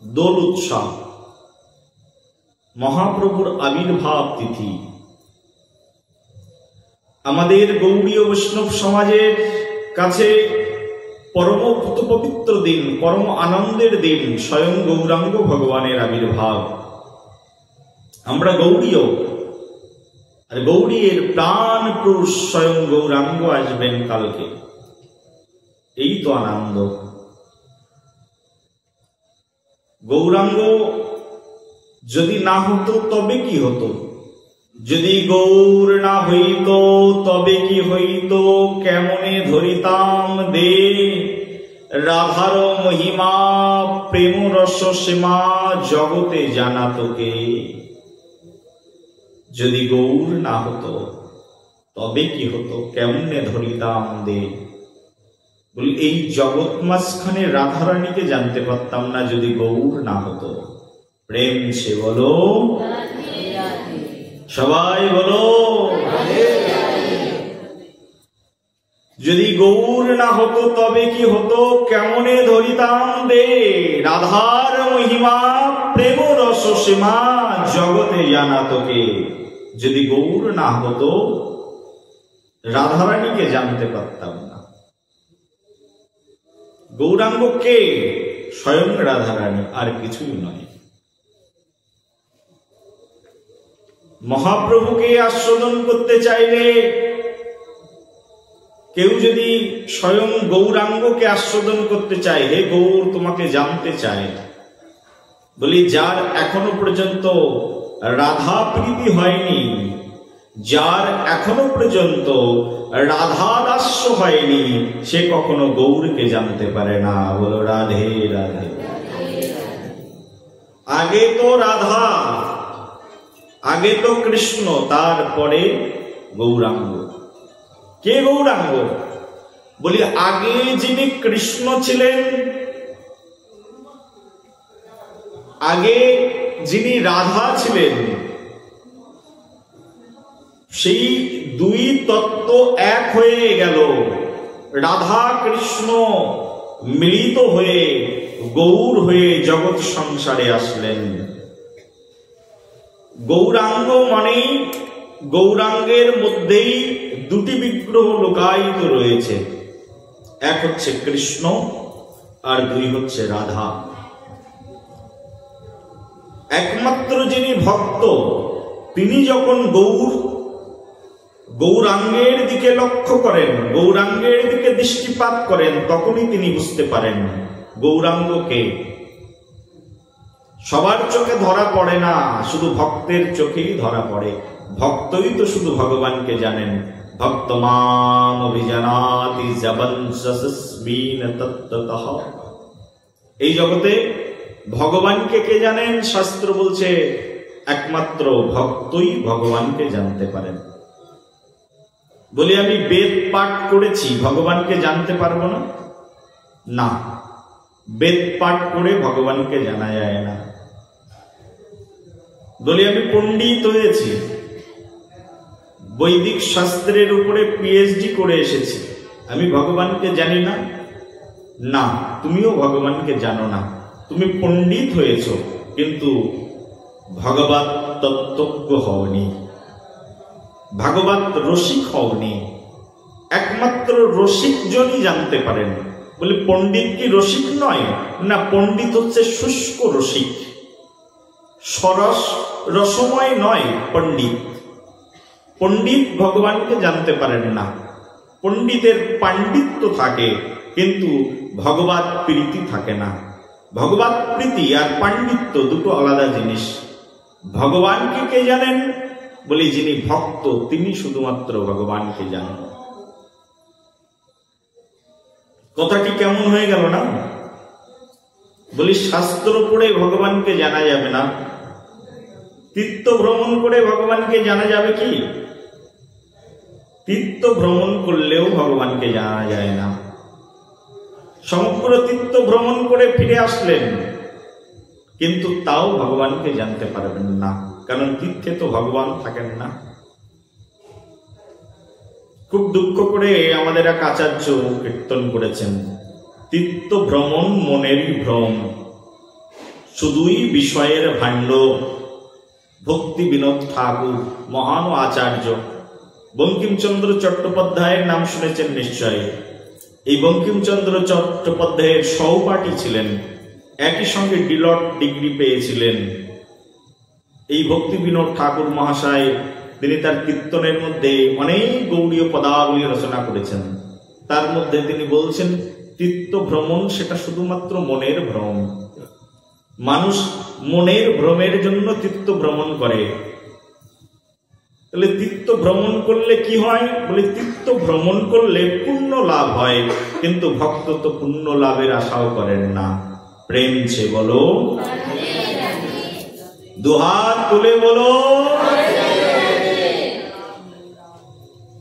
দোল উৎসব, মহাপ্রভুর আবির্ভাব তিথি। আমাদের গৌড়ীয় বৈষ্ণব সমাজের কাছে পরম পবিত্র দিন, পরম আনন্দের দিন স্বয়ং গৌরাঙ্গ ভগবানের আবির্ভাব। আমরা গৌড়ীয়, আর গৌড়ীর প্রাণ পুরুষ স্বয়ং গৌরাঙ্গ আসবেন কালকে। এই তো আনন্দ। গৌরাঙ্গ যদি না হতো তবে কি হতো? যদি গৌর না হইত তবে কি হইত? কেমনে ধরিতাম দে রাধার মহিমা, প্রেম রস সীমা জগতে জানা তোকে। যদি গৌর না হতো তবে কি হতো? কেমনে ধরিতাম দে। বলি এই জগৎ মাঝখানে রাধারানীকে জানতে পারতাম না যদি গৌর না হতো। প্রেম সে বলো, সবাই বলো। যদি গৌর না হতো তবে কি হতো? কেমনে ধরিতাম দে রাধার মহিমা, প্রেম রস সীমা জগতে জানা তোকে। যদি গৌর না হতো রাধারানীকে জানতে পারতাম না। গৌরাঙ্গ কে? স্বয়ং রাধারানী, আর কিছুই নয়। মহাপ্রভুকে আস্বাদন করতে চাইলে, কেউ যদি স্বয়ং গৌরাঙ্গকে আস্বাদন করতে চায়, হে গৌর তোমাকে জানতে চায়, বলি যার এখনো পর্যন্ত রাধা প্রীতি হয়নি, যার এখনো পর্যন্ত রাধা দাস্য হয়নি, সে কখনো গৌরকে জানতে পারে না। বলো রাধে রাধে। আগে তো রাধা, আগে তো কৃষ্ণ, তারপরে গৌরাঙ্গ। কে গৌরাঙ্গ? বলি আগে যিনি কৃষ্ণ ছিলেন, আগে যিনি রাধা ছিলেন, সেই দুই তত্ত্ব এক হয়ে গেল। রাধা কৃষ্ণ মিলিত হয়ে গৌর হয়ে জগৎ সংসারে আসলেন। গৌরাঙ্গ মানেই গৌরাঙ্গের মধ্যেই দুটি বিগ্রহ লুকায়িত রয়েছে। এক হচ্ছে কৃষ্ণ আর দুই হচ্ছে রাধা। একমাত্র যিনি ভক্ত, তিনি যখন গৌরাঙ্গের দিকে লক্ষ্য করেন, গৌরাঙ্গের দিকে দৃষ্টিপাত করেন, তখনই তিনি বুঝতে পারেন গৌরাঙ্গকে। সবার চোখে ধরা পড়ে না, শুধু ভক্তের চোখেই ধরা পড়ে। ভক্তই তো শুধু ভগবানকে জানেন। ভক্তমাম অভিজানাতি জবন্সস্মিন তত্ত্বতঃ। এই জগতে ভগবানকে কে জানেন? শাস্ত্র বলছে একমাত্র ভক্তই ভগবানকে জানতে পারেন। বলি আমি বেদ পাঠ করেছি, ভগবানকে জানতে পারবো না? না, বেদ পাঠ করে ভগবানকে জানা যায় না। বলি আমি পণ্ডিত হয়েছি, বৈদিক শাস্ত্রের উপরে পিএইচডি করে এসেছি, আমি ভগবানকে জানি না? না, তুমিও ভগবানকে জানো না। তুমি পণ্ডিত হয়েছ, কিন্তু ভগবত তত্ত্বজ্ঞ হওনি, ভাগবত রসিক হওনি। একমাত্র রসিক জনই জানতে পারেন। বলে পণ্ডিত কি রসিক নয়? না, পণ্ডিত হচ্ছে শুষ্ক রসিক, সরস রসময় নয় পণ্ডিত। পণ্ডিত ভগবানকে জানতে পারেন না। পণ্ডিতের পাণ্ডিত্য থাকে, কিন্তু ভগবত প্রীতি থাকে না। ভগবত প্রীতি আর পাণ্ডিত্য দুটো আলাদা জিনিস। ভগবানকে কে জানেন? বলি যিনি ভক্ত, তিনি শুধুমাত্র ভগবানকে জানেন। কথাটি কেমন হয়ে গেল না? বলি শাস্ত্র পড়ে ভগবানকে জানা যাবে না, তীর্থ ভ্রমণ করে ভগবানকে জানা যাবে কি? তীর্থ ভ্রমণ করলেও ভগবানকে জানা যায় না। সমগ্র তীর্থ ভ্রমণ করে ফিরে আসলেন, কিন্তু তাও ভগবানকে জানতে পারবেন না, কারণ তীর্থে তো ভগবান থাকেন না। খুব দুঃখ করে আমাদের এক আচার্য কীর্তন করেছেন, তীর্থ ভ্রমণ মনেরই ভ্রম, শুধুই বিষয়ের ভাণ্ড। ভক্তি বিনোদ ঠাকুর মহান আচার্য। বঙ্কিমচন্দ্র চট্টোপাধ্যায়ের নাম শুনেছেন নিশ্চয়। এই বঙ্কিমচন্দ্র চট্টোপাধ্যায়ের সহপাঠী ছিলেন, একই সঙ্গে ডিলট ডিগ্রি পেয়েছিলেন এই ভক্তি বিনোদ ঠাকুর মহাশয়। তিনি তার কীর্তনের মধ্যে অনেক গৌড়ীয় পদাবলী রচনা করেছেন। তার মধ্যে তিনি বলছেন, তীর্থ ভ্রমণ সেটা শুধুমাত্র মনের ভ্রম। মানুষ মনের ভ্রমের জন্য তীর্থ ভ্রমণ করে। তাহলে তীর্থ ভ্রমণ করলে কি হয়? বলে তীর্থ ভ্রমণ করলে পুণ্য লাভ হয়, কিন্তু ভক্ত তো পুণ্য লাভের আশাও করেন না। প্রেম সে বলো, দুহাত তুলে বলো।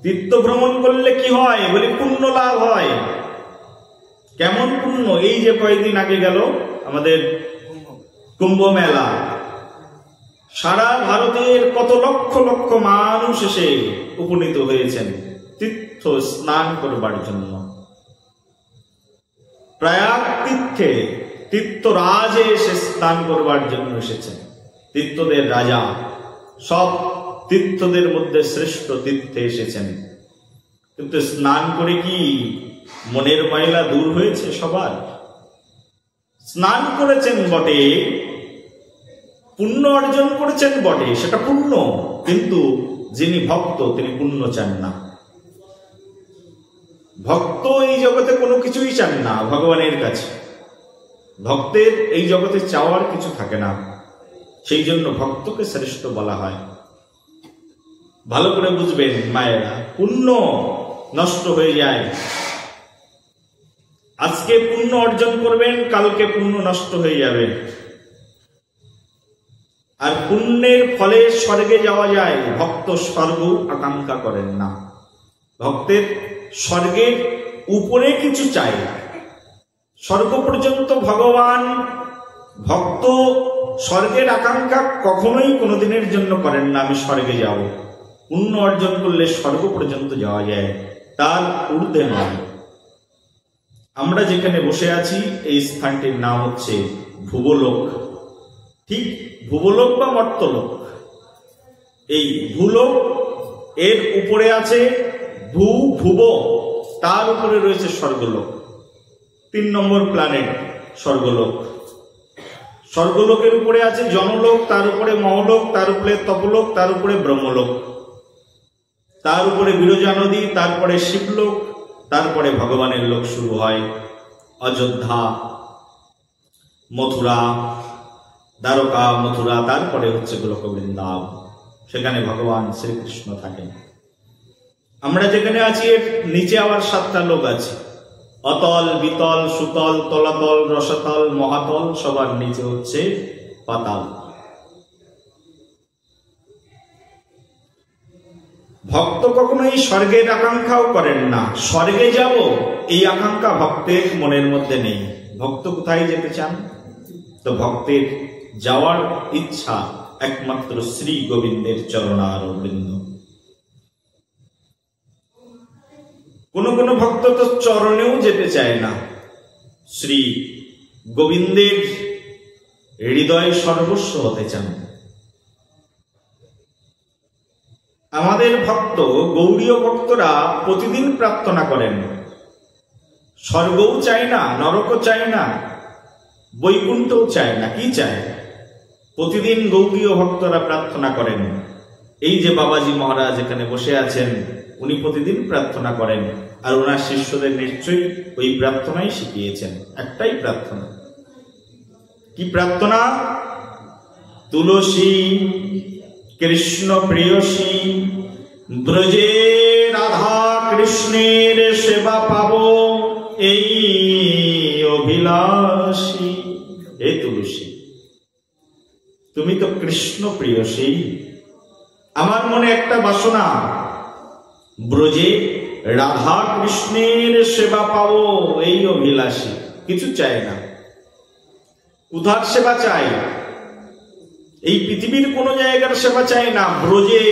তীর্থ ভ্রমণ করলে কি হয়? বলে পুণ্য লাভ হয়। কেমন পুণ্য? এই যে কয়েকদিন আগে গেল আমাদের কুম্ভ মেলা, সারা ভারতের কত লক্ষ লক্ষ মানুষ এসে উপনীত হয়েছেন তীর্থ স্নান করবার জন্য। প্রয়াগ তীর্থে তীর্থরাজে এসে স্নান করবার জন্য এসেছেন। তীর্থদের রাজা, সব তীর্থদের মধ্যে শ্রেষ্ঠ তীর্থে এসেছেন। কিন্তু স্নান করে কি মনের ময়লা দূর হয়েছে সবার? স্নান করেছেন বটে, পুণ্য অর্জন করেছেন বটে, সেটা পুণ্য, কিন্তু যিনি ভক্ত তিনি পুণ্য চান না। ভক্ত এই জগতে কোনো কিছুই চান না ভগবানের কাছে। ভক্তের এই জগতে চাওয়ার কিছু থাকে না, সেই জন্য ভক্তকে শ্রেষ্ঠ বলা হয়। ভালো করে বুঝবেন মায়েরা, পুণ্য নষ্ট হয়ে যায়। আজকে পুণ্য অর্জন করবেন, কালকে পুণ্য নষ্ট হয়ে যাবে। আর পুণ্যের ফলে স্বর্গে যাওয়া যায়, ভক্ত স্বর্গ আকাঙ্ক্ষা করেন না। ভক্তের স্বর্গের উপরে কিছু চাই, স্বর্গ পর্যন্ত ভগবান। ভক্ত স্বর্গের আকাঙ্ক্ষা কখনোই কোনোদিনের জন্য করেন না আমি স্বর্গে যাব। পুণ্য অর্জন করলে স্বর্গ পর্যন্ত যাওয়া যায়, তার ঊর্ধ্বে নয়। আমরা যেখানে বসে আছি এই স্থানটির নাম হচ্ছে ভুবলোক। ঠিক ভুবলোক বা মর্তলোক। এই ভূলোক এর উপরে আছে ভুব, তার উপরে রয়েছে স্বর্গলোক। 3 নম্বর প্ল্যানেট স্বর্গলোক। স্বর্গলোকের উপরে আছে জনলোক, তার উপরে মহলোক, তার উপরে তপলোক, তার উপরে ব্রহ্মলোক, তার উপরে বিরজা নদী, তারপরে শিবলোক, তারপরে ভগবানের লোক শুরু হয়। অযোধ্যা, মথুরা, দ্বারকা, মথুরা, তারপরে হচ্ছে গোলক বৃন্দাবন, সেখানে ভগবান শ্রীকৃষ্ণ থাকেন। আমরা যেখানে আছি এর নিচে আবার 7টা লোক আছে। অতল, বিতল, সুতল, তলাতল, রসাতল, মহাতল, সবার নিচে হচ্ছে পাতাল। ভক্ত কখনোই স্বর্গের আকাঙ্ক্ষাও করেন না, স্বর্গে যাব এই আকাঙ্ক্ষা ভক্তের মনের মধ্যে নেই। ভক্ত কোথায় যেতে চান? তো ভক্তের যাওয়ার ইচ্ছা একমাত্র শ্রী গোবিন্দের চরণারবিন্দ। কোন কোন ভক্ত তো চরণেও যেতে চায় না, শ্রী গোবিন্দের হৃদয় সর্বস্ব হতে চান। আমাদের ভক্ত গৌড়ীয় ভক্তরা প্রতিদিন প্রার্থনা করেন, স্বর্গও চায় না, নরকও চায় না, বৈকুণ্ঠও চায় না। কি চায়? প্রতিদিন গৌড়ীয় ভক্তরা প্রার্থনা করেন। এই যে বাবাজি মহারাজ এখানে বসে আছেন, উনি প্রতিদিন প্রার্থনা করেন, আর ওনার শিষ্যদের নিশ্চয়ই ওই প্রার্থনাই শিখিয়েছেন। একটাই প্রার্থনা। কি প্রার্থনা? তুলসী কৃষ্ণ প্রেয়সী ব্রজে রাধা কৃষ্ণের সেবা পাবো এই অভিলাষী। হে তুলসী, তুমি তো কৃষ্ণ প্রেয়সী, আমার মনে একটা বাসনা, ব্রজে রাধা কৃষ্ণের সেবা পাবো এই অভিলাষী। কিছু চাই না। উধার সেবা চাই, এই পৃথিবীর কোন জায়গার সেবা চাই না। ব্রজে,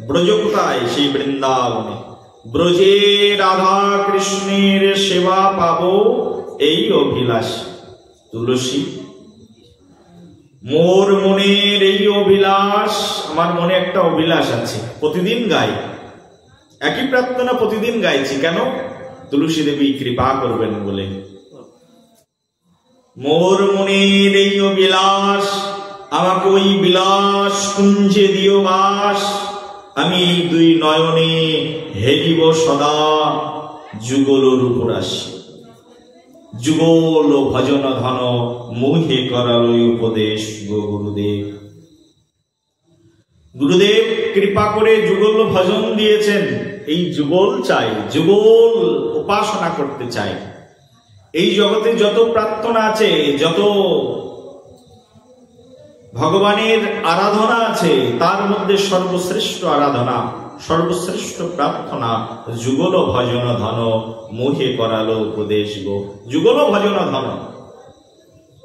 ব্রজ কোথায়? সেই বৃন্দাবনে। ব্রজে রাধা কৃষ্ণের সেবা পাবো এই অভিলাষী। তুলসী মোর মনের এই অভিলাষ, আমার মনে একটা অভিলাষ আছে, প্রতিদিন গাই, একই প্রার্থনা প্রতিদিন গাইছি। কেন? তুলসী দেবী কৃপা করবেন বলে। মোর মনের এই অভিলাষ, আমাকে ওই বিলাস কুঞ্জে দিও বাস, আমি এই দুই নয়নে হেরিব সদা যুগল রূপরাশি। যুগল ভজন ধন মোহে করালয় উপদেশ গো গুরুদেব। গুরুদেব কৃপা করে যুগল ভজন দিয়েছেন, এই যুগল চাই, যুগল উপাসনা করতে চাই। এই জগতে যত প্রার্থনা আছে, যত ভগবানের আরাধনা আছে, তার মধ্যে সর্বশ্রেষ্ঠ আরাধনা, সর্বশ্রেষ্ঠ প্রার্থনা যুগল ভজন ধন মোহে করালো উপদেশ গো। যুগল ভজন ধন,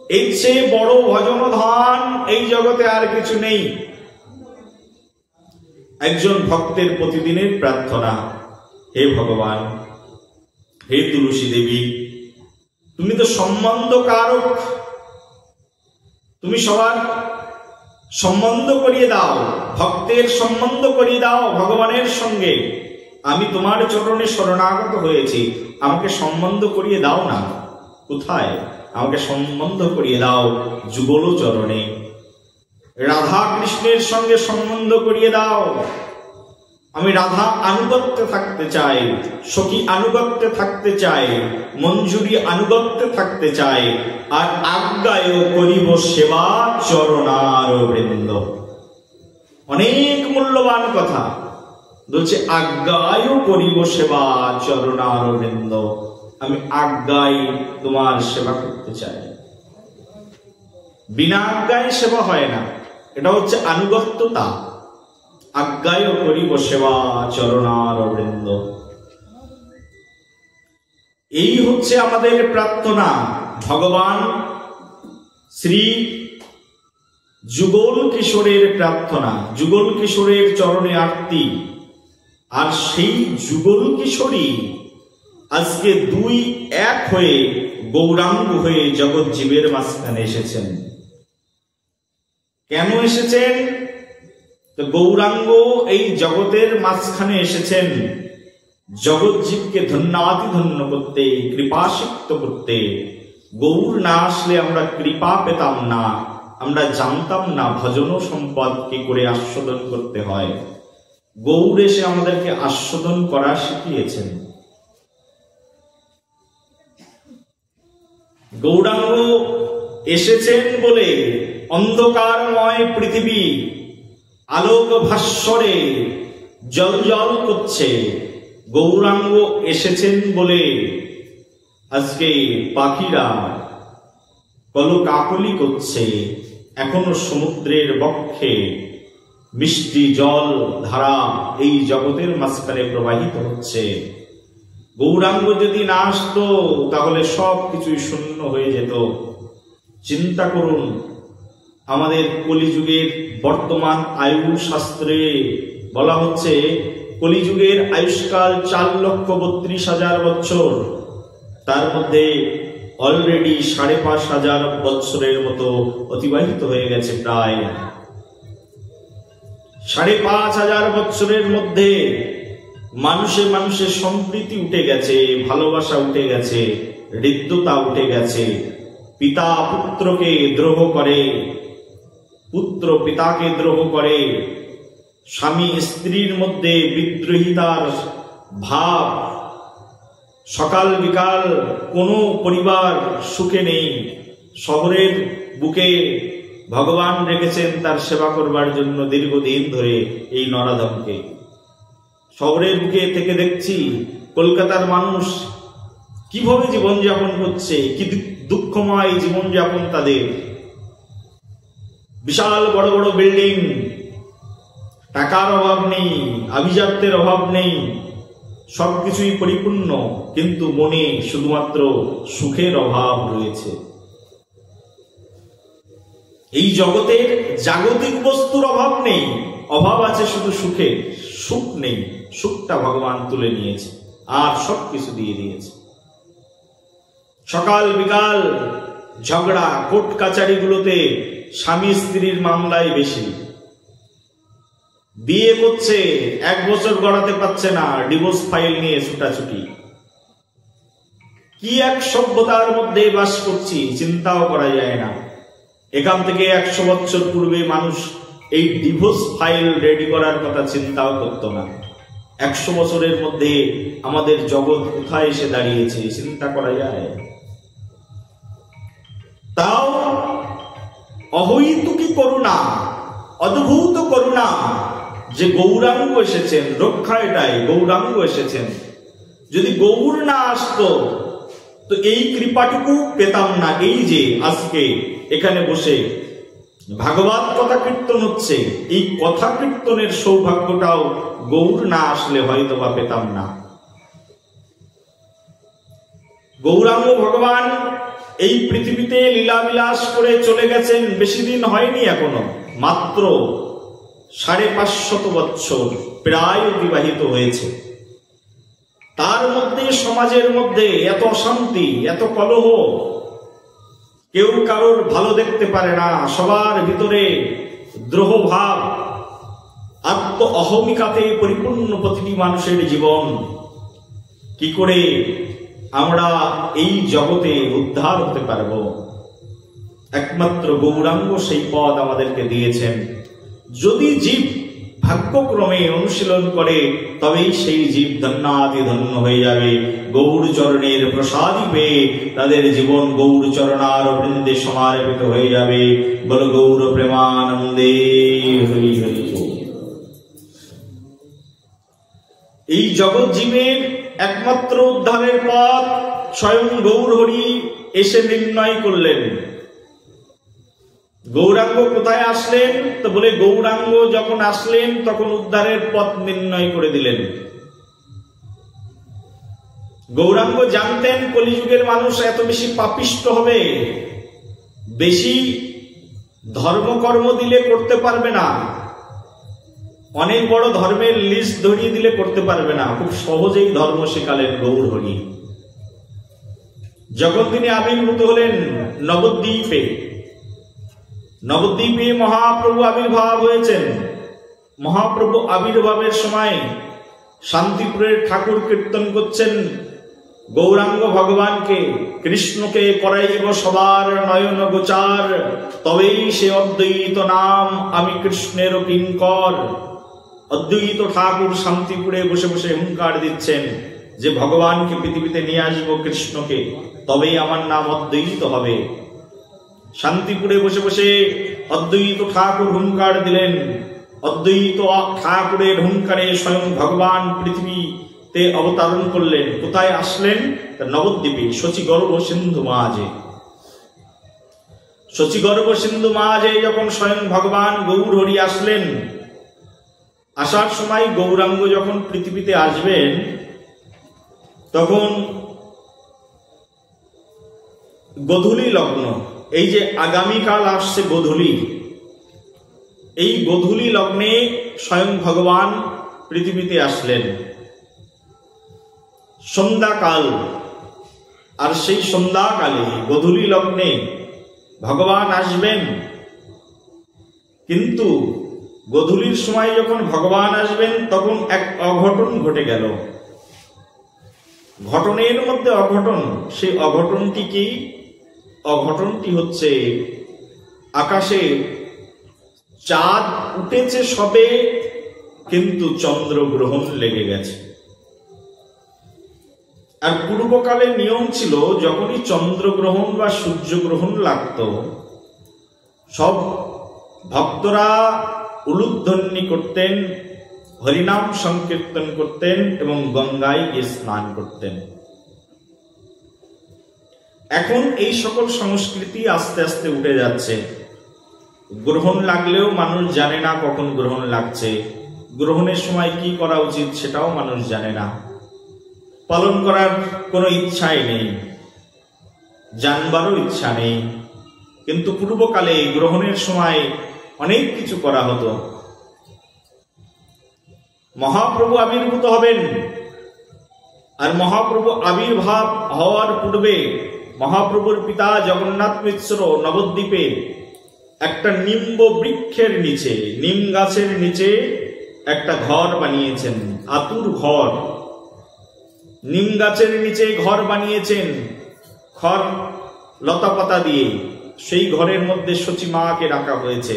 এর চেয়ে বড় ভজন ধন এই জগতে আর কিছু নেই। একজন ভক্তের প্রতিদিনের প্রার্থনা, হে ভগবান, হে তুলসী দেবী, তুমি তো সম্বন্ধ কারক, তুমি সবার সম্বন্ধ করিয়ে দাও, ভক্তের সম্বন্ধ করিয়ে দাও ভগবানের সঙ্গে। আমি তোমার চরণে শরণাগত হয়েছি, আমাকে সম্বন্ধ করিয়ে দাও না। কোথায়? আমাকে সম্বন্ধ করিয়ে দাও যুগল চরণে। রাধা কৃষ্ণের সঙ্গে সম্বন্ধ করিয়ে দাও। আমি রাধা আনুগত্যে থাকতে চাই, সখী আনুগত্যে থাকতে চাই, মঞ্জুরি আনুগত্যে থাকতে চাই, আর আজ্ঞায় করিব সেবা চরণার বৃন্দ। অনেক মূল্যবান কথা বলছে, আজ্ঞায় করিব সেবা চরণার বৃন্দ। আমি আজ্ঞায় তোমার সেবা করতে চাই। বিনা আজ্ঞায় সেবা হয় না, এটা হচ্ছে আনুগত্যতা। আজ্ঞায় করিব সেবা চরণার বৃন্দ, এই হচ্ছে আমাদের প্রার্থনা। ভগবান শ্রী যুগল কিশোরের প্রার্থনা, যুগল কিশোরের চরণে আরতি। আর সেই যুগল কিশোরী আজকে দুই এক হয়ে গৌরাঙ্গ হয়ে জগৎ জীবের মাঝখানে এসেছেন। কেন এসেছেন? তো গৌরাঙ্গ এই জগতের মাঝখানে এসেছেন জগৎ জীবকে ধন্যাতি ধন্য করতে, কৃপাসিক্ত করতে। গৌর না আসলে আমরা কৃপা পেতাম না, আমরা জানতাম না ভজন সম্পদ কি করে আস্বাদন করতে হয়। গৌর এসে আমাদেরকে আস্বাদন করা শিখিয়েছেন। গৌরাঙ্গ এসেছেন বলে অন্ধকারময় পৃথিবী আলোক ভাস্বরে জল জল করছে। গৌরাঙ্গ এসেছেন বলে আজকে পাখিরা কলকাকলি করছে। এখনো সমুদ্রের বক্ষে মিষ্টি জল ধারা এই জগতের মাঝখানে প্রবাহিত হচ্ছে। গৌরাঙ্গ যদি না আসতো তাহলে সব কিছুই শূন্য হয়ে যেত। চিন্তা করুন, আমাদের কলিযুগের বর্তমান আয়ু শাস্ত্রে বলা হচ্ছে কলিযুগের আয়ুষ্কাল 4,32,000 বছর। তার মধ্যে অলরেডি 5,500 বছরের মতো অতিবাহিত হয়ে গেছে। প্রায় 5,500 বছরের মধ্যে মানুষে মানুষের সম্প্রীতি উঠে গেছে, ভালোবাসা উঠে গেছে, হৃদ্যতা উঠে গেছে। পিতা পুত্রকে দ্রোহ করে, পুত্র পিতাকে দ্রোহ করে, স্বামী স্ত্রীর মধ্যে বিদ্রোহিতার ভাব। সকাল বিকাল কোনো পরিবার সুখে নেই। শহরের বুকে ভগবান রেখেছেন তার সেবা করবার জন্য দীর্ঘদিন ধরে এই নরাধমকে। শহরের বুকে থেকে দেখছি কলকাতার মানুষ কিভাবে জীবনযাপন করছে, কি দুঃখময় জীবনযাপন তাদের। বিশাল বড় বড় বিল্ডিং, টাকার অভাব নেই, আভিজাত্যের অভাব নেই, সবকিছুই পরিপূর্ণ, কিন্তু মনে শুধুমাত্র সুখের অভাব রয়েছে। এই জগতের জাগতিক বস্তুর অভাব নেই, অভাব আছে শুধু সুখের। সুখ নেই, সুখটা ভগবান তুলে নিয়েছে আর সবকিছু দিয়ে দিয়েছে। সকাল বিকাল ঝগড়া কোর্ট কাচারিগুলোতে স্বামী স্ত্রীর মামলায় বেশি। বিয়ে করছে 1 বছর গড়াতে পারছে না, ডিভোর্স ফাইল নিয়ে ছুটাছুটি। কি এক সভ্যতার মধ্যে বাস করছি, চিন্তাও করা যায় না। এখান থেকে 100 বছর পূর্বে মানুষ এই ডিভোর্স ফাইল রেডি করার কথা চিন্তাও করত না। 100 বছরের মধ্যে আমাদের জগৎ কোথায় এসে দাঁড়িয়েছে, চিন্তা করা যায়? তাও অহৈতুকী করুণা, অদ্ভুত করুণা, যে গৌরাঙ্গ এসেছেন রক্ষা, এটাই গৌরাঙ্গ এসেছেন। যদি গৌর না আসতো তো এই কৃপাটুকু পেতাম না। এই যে আজকে এখানে বসে ভাগবত কথা কীর্তন হচ্ছে, এই কথা কীর্তনের সৌভাগ্যটাও গৌর না আসলে হয়তো বা পেতাম না। গৌরাঙ্গ ভগবান এই পৃথিবীতে লীলাবিলাস করে চলে গেছেন, বেশি দিন হয়নি এখনো, মাত্র 550 বছর প্রায় অতিবাহিত হয়েছে। তার মধ্যে সমাজের মধ্যে এত অশান্তি, এত কলহ, কেউ কারোর ভালো দেখতে পারে না, সবার ভিতরে দ্রোহ ভাব, আত্ম অহমিকাতে পরিপূর্ণ প্রতিটি মানুষের জীবন। কি করে আমরা এই জগতে উদ্ধার হতে পারব? একমাত্র গৌরাঙ্গ সেই পথ আমাদেরকে দিয়েছেন। যদি জীব ভাগ্যক্রমে অনুশীলন করে তবেই সেই জীব ধন্যাতি ধন্য হয়ে যাবে। গৌর চরণের প্রসাদী পেয়ে তাদের জীবন গৌর চরণার বৃন্দে সমার্পিত হয়ে যাবে। বল গৌর প্রেমানন্দে হরি হরি। এই জগৎ জীবের একমাত্র উদ্ধারের পথ স্বয়ং গৌর হরি এসে নির্ণয় করলেন। গৌরাঙ্গ কোথায় আসলেন? তো বলে গৌরাঙ্গ যখন আসলেন তখন উদ্ধারের পথ নির্ণয় করে দিলেন। গৌরাঙ্গ জানতেন কলিযুগের মানুষ এত বেশি পাপিষ্ট হবে, বেশি ধর্মকর্ম দিলে করতে পারবে না, অনেক বড় ধর্মের লিস্ট ধরিয়ে দিলে করতে পারবে না, খুব সহজেই ধর্ম শেখালেন গৌর হরি। যখন তিনি আবির্ভূত হলেন নবদ্বীপে, নবদ্বীপে মহাপ্রভু আবির্ভাব হয়েছেন। মহাপ্রভু আবির্ভাবের সময় শান্তিপুরের ঠাকুর কীর্তন করছেন গৌরাঙ্গ ভগবানকে, কৃষ্ণকে করাইব সবার নয়ন গোচার, তবেই সে অদ্বৈত নাম আমি কৃষ্ণের কিঙ্কর। অদ্বৈত ঠাকুর শান্তিপুরে বসে বসে হুঙ্কার দিচ্ছেন যে ভগবানকে পৃথিবীতে নিয়ে আসবো, কৃষ্ণকে, তবেই আমার নাম অদ্বৈত হবে। শান্তিপুরে বসে বসে অদ্বৈত ঠাকুর হুঙ্কার দিলেন। অদ্বৈত ঠাকুরের হুঙ্কারে স্বয়ং ভগবান পৃথিবীতে অবতরণ করলেন। কোথায় আসলেন? নবদ্বীপে শচীগর্ভ সিন্ধু মাঝে। শচীগর্ভ সিন্ধু মাঝে যখন স্বয়ং ভগবান গৌর হরি আসলেন, আসার সময় গৌরাঙ্গ যখন পৃথিবীতে আসবেন তখন গোধূলি লগ্ন, এই যে আগামীকাল আসছে গোধূলি, এই গোধূলি লগ্নে স্বয়ং ভগবান পৃথিবীতে আসলেন। সন্ধ্যাকাল, আর সেই সন্ধ্যাকালে গোধূলি লগ্নে ভগবান আসবেন। কিন্তু গোধূলির সময় যখন ভগবান আসবেন তখন এক অঘটন ঘটে গেল। ঘটনের মধ্যে অঘটন। সেই অঘটনটি কি? অঘটনটি হচ্ছে আকাশে চাঁদ উঠেছে সবে, কিন্তু চন্দ্রগ্রহণ লেগে গেছে। আর পূর্বকালে নিয়ম ছিল যখনই চন্দ্রগ্রহণ বা সূর্যগ্রহণ লাগত, সব ভক্তরা উলুধ্বনি করতেন, হরিনাম সংকীর্তন করতেন এবং গঙ্গায় গিয়ে স্নান করতেন। এখন এই সকল সংস্কৃতি আস্তে আস্তে উঠে যাচ্ছে। গ্রহণ লাগলেও মানুষ জানে না কখন গ্রহণ লাগছে, গ্রহণের সময় কি করা উচিত সেটাও মানুষ জানে না, পালন করার কোনো ইচ্ছাই নেই, জানবারও ইচ্ছা নেই। কিন্তু পূর্বকালে গ্রহণের সময় অনেক কিছু করা হতো। মহাপ্রভু আবির্ভূত হবেন, আর মহাপ্রভু আবির্ভাব হওয়ার পূর্বে মহাপ্রভুর পিতা জগন্নাথ মিশ্র নবদ্বীপে একটা নিম্ব বৃক্ষের নিচে, নিম গাছের নিচে একটা ঘর বানিয়েছেন, আতুর ঘর। নিম গাছের নিচে ঘর বানিয়েছেন খড় লতা পাতা দিয়ে। সেই ঘরের মধ্যে সচী মাকে রাখা হয়েছে।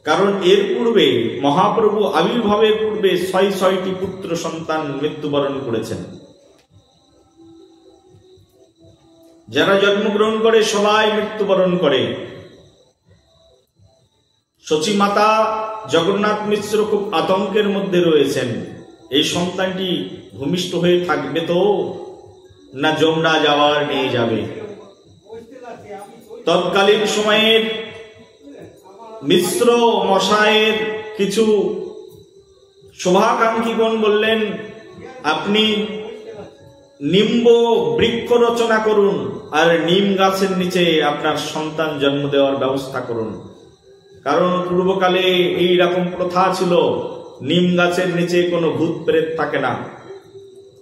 কারণ এর পূর্বে মহাপ্রভু আবির্ভাবের পূর্বে ৬টি পুত্র সন্তান মৃত্যুবরণ করেছেন। যারা জন্মগ্রহণ করে সবাই মৃত্যুবরণ করে। সচী মাতা জগন্নাথ মিশ্র খুব আতঙ্কের মধ্যে রয়েছেন, এই সন্তানটি ভূমিষ্ঠ হয়ে থাকবে তো না যমরাজ আবার নিয়ে যাবে। তৎকালীন সময়ের মিশ্র মশায়ের কিছু শুভাকাঙ্ক্ষীগণ বললেন, আপনি নিম্ব বৃক্ষ রচনা করুন আর নিম গাছের নিচে আপনার সন্তান জন্ম দেওয়ার ব্যবস্থা করুন। কারণ পূর্বকালে এই রকম প্রথা ছিল, নিম গাছের নিচে কোনো ভূত প্রেত থাকে না,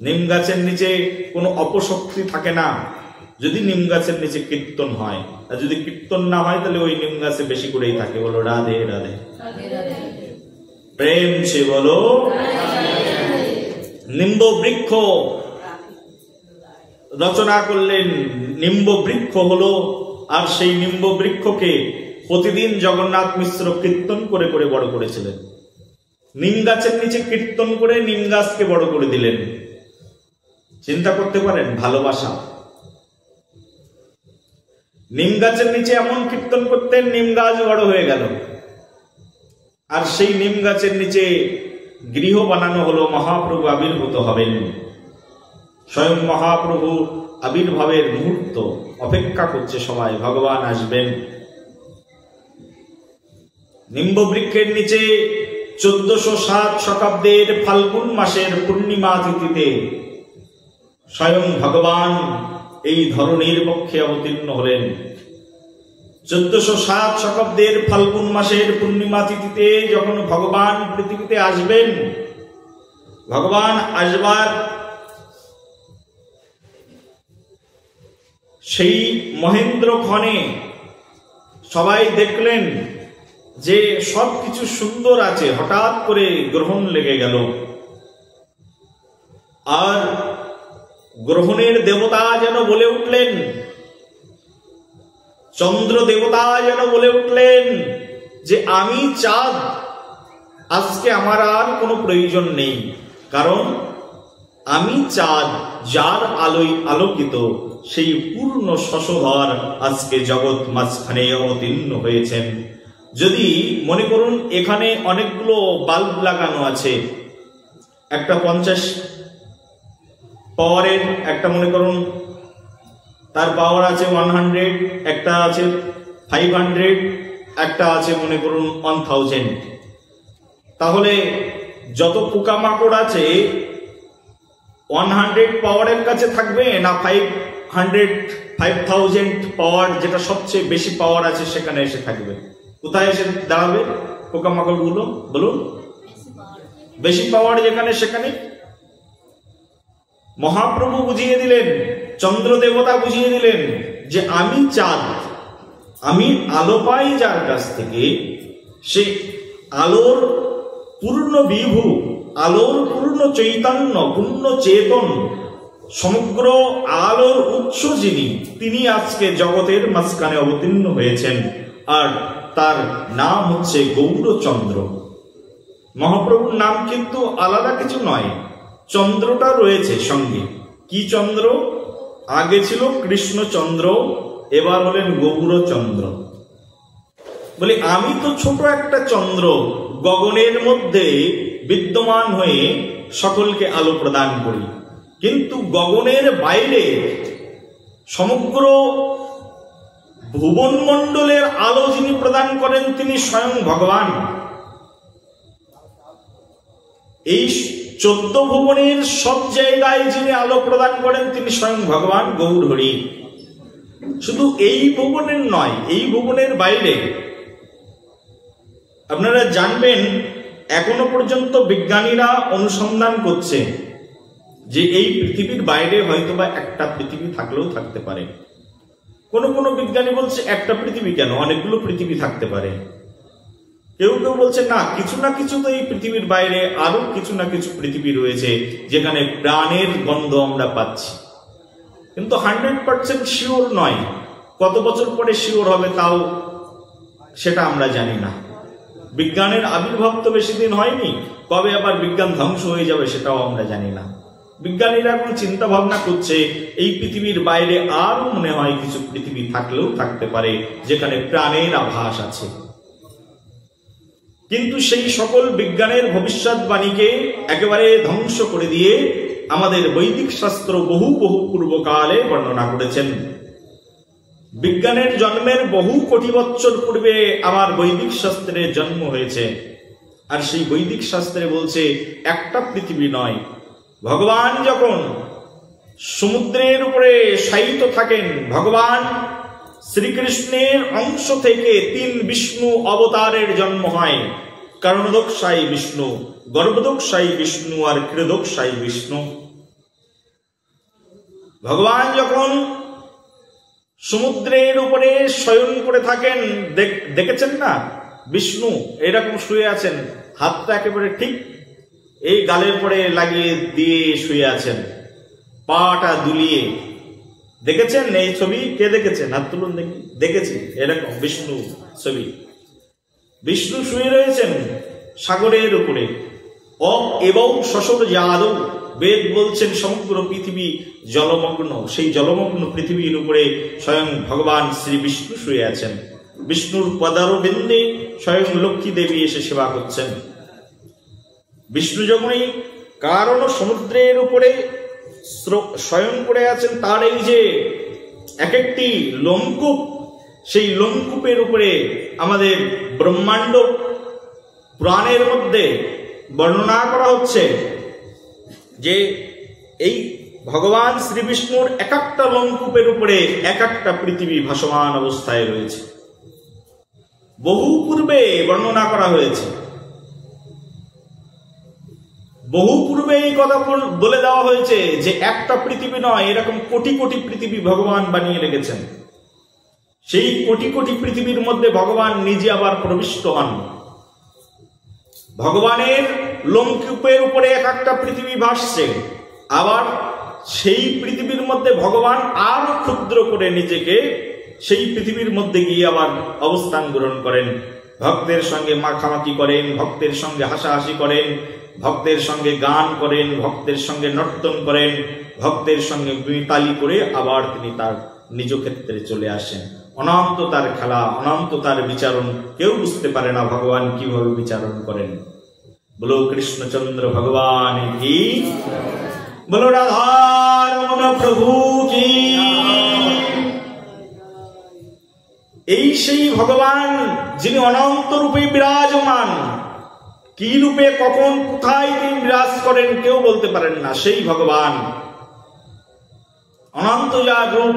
নিম গাছের নিচে কোনো অপশক্তি থাকে না, যদি নিম গাছের নিচে কীর্তন হয়। আর যদি কীর্তন না হয় তাহলে ওই নিম গাছে বেশি করেই থাকে। বলো রাধে রাধে, প্রেম সে বলো। নিম্ব বৃক্ষ রচনা করলেন, নিম্ব বৃক্ষ হলো। আর সেই নিম্ব বৃক্ষকে প্রতিদিন জগন্নাথ মিশ্র কীর্তন করে করে বড় করেছিলেন। নিম গাছের নিচে কীর্তন করে নিম গাছকে বড় করে দিলেন। চিন্তা করতে পারেন ভালোবাসা। নিম গাছের নিচে এমন কীর্তন করতেন, নিম গাছ বড় হয়ে গেল। আর সেই নিম গাছের নিচে গৃহ বানানো হলো, মহাপ্রভু আবির্ভূত হবেন। স্বয়ং মহাপ্রভু আবির্ভাবের মুহূর্ত অপেক্ষা করছে সবাই, ভগবান আসবেন। নিম্ব বৃক্ষের নিচে 1407 শতাব্দীর ফাল্গুন মাসের পূর্ণিমা তিথিতে স্বয়ং ভগবান এই ধরনীর পক্ষে অবতীর্ণ হলেন। 1407 শতাব্দীর ফাল্গুন মাসের পূর্ণিমা তিথিতে যখন ভগবান পৃথিবীতে আসবেন, ভগবান আসবার সেই মহেন্দ্রক্ষণে সবাই দেখলেন যে সবকিছু সুন্দর আছে, হঠাৎ করে গ্রহণ লেগে গেল। আর গ্রহণের দেবতা যেন বলে উঠলেন, চন্দ্র দেবতা যেন বলে উঠলেন যে আমি চাঁদ, আজকে আমার আর কোনো প্রয়োজন নেই। কারণ আমি চাঁদ, যার আলোয় আলোকিত সেই পূর্ণ শশধর আজকে জগৎ মাঝখানে অবতীর্ণ হয়েছেন। যদি মনে করুন এখানে অনেকগুলো বাল্ব লাগানো আছে, একটা 50 পাওয়ারের, একটা মনে করুন তার পাওয়ার আছে 100, একটা আছে 500, একটা আছে মনে করুন 1000। তাহলে যত পোকামাকড় আছে 100 পাওয়ারের কাছে থাকবে না 5000 পাওয়ার, যেটা সবচেয়ে বেশি পাওয়ার আছে সেখানে এসে থাকবে? কোথায় এসে দাঁড়াবে পোকামাকড় গুলো বলুন? বেশি পাওয়ার যেখানে সেখানে। মহাপ্রভু বুঝিয়ে দিলেন, চন্দ্র দেবতা বুঝিয়ে দিলেন যে আমি চাঁদ, আমি আলো পাই যার কাছ থেকে, সে আলোর পূর্ণ বিভু, আলোর পূর্ণ চৈতন্য, পূর্ণ চেতন, সমগ্র আলোর উৎস যিনি, তিনি আজকে জগতের মাঝখানে অবতীর্ণ হয়েছেন। আর তার নাম হচ্ছে গৌরচন্দ্র। মহাপ্রভুর নাম কিন্তু আলাদা কিছু নয়, চন্দ্রটা রয়েছে সঙ্গে। কি চন্দ্র? আগে ছিল কৃষ্ণচন্দ্র, এবার হলেন গৌরচন্দ্র। বলি আমি তো ছোট একটা চন্দ্র, গগনের মধ্যে বিদ্যমান হয়ে সকলকে আলো প্রদান করি, কিন্তু গগনের বাইরে সমগ্র ভুবন মণ্ডলের আলো যিনি প্রদান করেন তিনি স্বয়ং ভগবান। এই 14 ভুবনের সব জায়গায় যিনি আলো প্রদান করেন তিনি স্বয়ং ভগবান গৌর হরি। শুধু এই ভুবনের নয়, এই ভুবনের বাইরে আপনারা জানবেন এখনো পর্যন্ত বিজ্ঞানীরা অনুসন্ধান করছে যে এই পৃথিবীর বাইরে হয়তোবা একটা পৃথিবী থাকলেও থাকতে পারে। কোন কোন বিজ্ঞানী বলছে একটা পৃথিবী কেন, অনেকগুলো পৃথিবী থাকতে পারে। কেউ কেউ বলছে না, কিছু না কিছু তো এই পৃথিবীর বাইরে আরো কিছু না কিছু পৃথিবী রয়েছে যেখানে প্রাণের গন্ধ আমরা পাচ্ছি, কিন্তু 100% শিওর নয়। কত বছর পরে শিওর হবে তাও সেটা আমরা জানি না। বিজ্ঞানের আবির্ভাব তো বেশি দিন হয়নি, কবে আবার বিজ্ঞান ধ্বংস হয়ে যাবে সেটাও আমরা জানি না। বিজ্ঞানীরা এখন চিন্তা ভাবনা করছে এই পৃথিবীর বাইরে আরো মনে হয় কিছু পৃথিবী থাকলেও থাকতে পারে যেখানে প্রাণের আভাস আছে। কিন্তু সেই সকল বিজ্ঞানের ভবিষ্যৎবাণীকে একেবারে ধ্বংস করে দিয়ে আমাদের বৈদিক শাস্ত্র বহু বহু পূর্বকালে বর্ণনা করেছেন। বিজ্ঞানের জন্মের বহু কোটি বছর পূর্বে আমার বৈদিক শাস্ত্রের জন্ম হয়েছে, আর সেই বৈদিক শাস্ত্রে বলছে একটা পৃথিবী নয়। ভগবান যখন সমুদ্রের উপরে শায়িত থাকেন, ভগবান শ্রীকৃষ্ণের অংশ থেকে 3 বিষ্ণু অবতারের জন্ম হয়। কারণদোক্ষায়ী বিষ্ণু, গর্ভদোক্ষায়ী বিষ্ণু আর ক্রীড়দোক্ষায়ী বিষ্ণু। ভগবান যখন সমুদ্রের উপরে শয়ন করে থাকেন, দেখেছেন না বিষ্ণু এরকম শুয়ে আছেন, হাতটা একেবারে ঠিক এই গালের পরে লাগিয়ে দিয়ে শুয়ে আছেন, পাটা দুলিয়ে। দেখেছেন এই ছবি? কে দেখেছেন? হাত তুলুন দেখি। দেখেছি এরকম বিষ্ণু ছবি। বিষ্ণু শুয়ে রয়েছেন সাগরের উপরে। এবং শশর যাদব, বেদ বলছেন সমগ্র পৃথিবী জলমগ্ন, সেই জলমগ্ন পৃথিবীর উপরে স্বয়ং ভগবান শ্রী বিষ্ণু শুয়ে আছেন। বিষ্ণুর পদারবিন্দে স্বয়ং লক্ষ্মী দেবী এসে সেবা করছেন। বিষ্ণু যখনই কারণ সমুদ্রের উপরে শয়ন করে আছেন, তার এই যে এক একটি লোমকূপ, সেই লোমকূপের উপরে আমাদের ব্রহ্মাণ্ড পুরাণের মধ্যে বর্ণনা করা হচ্ছে যে এই ভগবান শ্রী বিষ্ণুর এক একটা লোমকূপের উপরে এক একটা পৃথিবী ভাসমান অবস্থায় রয়েছে। বহু পূর্বে বর্ণনা করা হয়েছে, বহু পূর্বে এই কথা বলে দেওয়া হয়েছে যে একটা পৃথিবী নয়, এরকম কোটি কোটি পৃথিবী ভগবান বানিয়ে রেখেছেন। সেই কোটি কোটি পৃথিবীর মধ্যে ভগবান নিজে আবার প্রবিষ্ট হন। ভগবানের লোমকূপের উপরে এক একটা পৃথিবী ভাসছে, আবার সেই পৃথিবীর মধ্যে ভগবান আরো ক্ষুদ্র করে নিজেকে সেই পৃথিবীর মধ্যে গিয়ে আবার অবস্থান গ্রহণ করেন। ভক্তের সঙ্গে মাখামাখি করেন, ভক্তের সঙ্গে হাসাহাসি করেন, ভক্তের সঙ্গে গান করেন, ভক্তের সঙ্গে নর্তন করেন, ভক্তের সঙ্গে মিতালি করে আবার তিনি তার নিজ ক্ষেত্রে চলে আসেন। অনন্ত তার খেলা, অনন্ত তার বিচারণ, কেউ বুঝতে পারে না ভগবান কিভাবে বিচারণ করেন। বলো কৃষ্ণচন্দ্র ভগবান কি, বলো রাধারমণ প্রভু কি। এই সেই ভগবান যিনি অনন্ত রূপে বিরাজমান। কি রূপে, কখন, কোথায় তিনি বিরাজ করেন কেউ বলতে পারেন না। সেই ভগবান অনন্ত যার রূপ।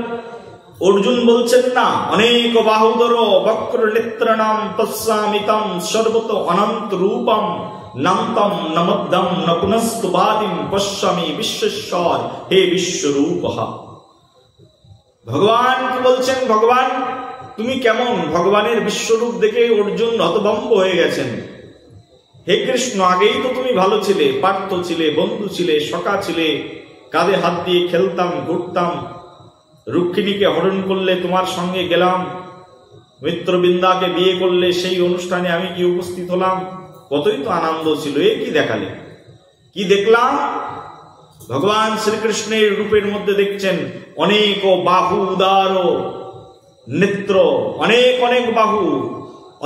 অর্জুন বলছেন না, অনেক বাহুদর বক্র নেত্রণাম তস্যামিতম সর্বত অনন্ত রূপম নন্তম নমদ্দম নপুনস্তুবাদিম পশ্যামি বিশ্বেশ্বর হে বিশ্বরূপ। ভগবান কি বলছেন? ভগবান তুমি কেমন? ভগবানের বিশ্বরূপ দেখে অর্জুন হতভম্ব হয়ে গেছেন। হে কৃষ্ণ, আগেই তো তুমি ভালো ছিলে, পার্থ ছিলে, বন্ধু ছিলে, সখা ছিলে, কাঁধে হাত দিয়ে খেলতাম, ঘুরতাম, রুক্মিণীকে হরণ করলে, তোমার সঙ্গে গেলাম, মিত্রবৃন্দাকে বিয়ে করলে, সেই অনুষ্ঠানে আমি কি উপস্থিত হলাম, কতই তো আনন্দ ছিল। এ কি দেখালে? কি দেখলাম? ভগবান শ্রীকৃষ্ণের রূপের মধ্যে দেখছেন অনেক বাহু, উদার নেত্র, অনেক অনেক বাহু,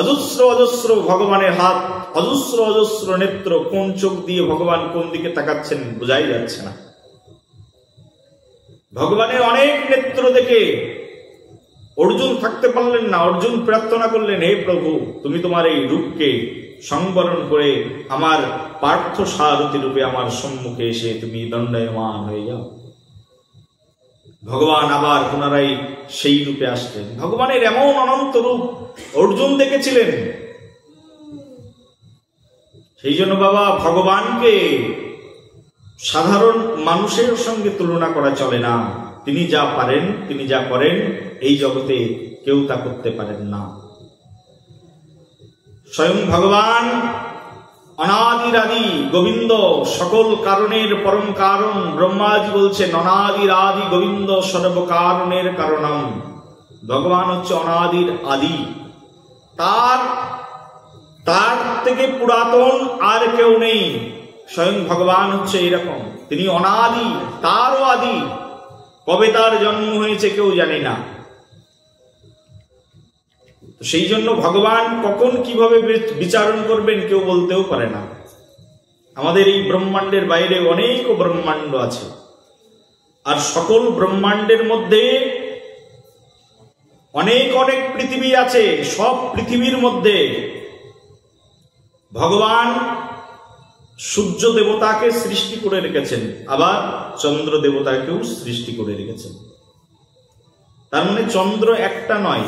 অজস্র অজস্র ভগবানের হাত, অজস্র অজস্র নেত্র। কোন চোখ দিয়ে ভগবান কোন দিকে তাকাচ্ছেন বোঝাই যাচ্ছে না। ভগবানের অনেক নেত্র দেখে অর্জুন থাকতে পারলেন না। অর্জুন প্রার্থনা করলেন, হে প্রভু, তুমি তোমার এই রূপকে সংবরণ করে আমার পার্থ সারথী রূপে আমার সম্মুখে এসে তুমি দণ্ডায়মান হয়ে যাও। ভগবান আবার পুনরায় সেই রূপে আসলেন। ভগবানের এমন অনন্ত রূপ অর্জুন দেখেছিলেন। সেই জন্য বাবা ভগবানকে সাধারণ মানুষের সঙ্গে তুলনা করা চলে না। তিনি যা পারেন, তিনি যা করেন, এই জগতে কেউ তা করতে পারেন না। স্বয়ং ভগবান অনাদির আদি গোবিন্দ, সকল কারণের পরম কারণ। ব্রহ্মাজি বলছেন অনাদির আদি গোবিন্দ সর্বকারণের কারণম। ভগবান হচ্ছে অনাদির আদি, তার থেকে পুরাতন আর কেউ নেই। স্বয়ং ভগবান হচ্ছে এরকম, তিনি অনাদি, তারও আদি। কবে তার জন্ম হয়েছে কেউ জানে না। সেই জন্য ভগবান কখন কিভাবে বিচারণ করবেন কেউ বলতেও পারে না। আমাদের এই ব্রহ্মাণ্ডের বাইরে অনেক ব্রহ্মাণ্ড আছে, আর সকল ব্রহ্মাণ্ডের মধ্যে অনেক অনেক পৃথিবী আছে। সব পৃথিবীর মধ্যে ভগবান সূর্য দেবতাকে সৃষ্টি করে রেখেছেন, আবার চন্দ্র দেবতাকেও সৃষ্টি করে রেখেছেন। তার মানে চন্দ্র একটা নয়,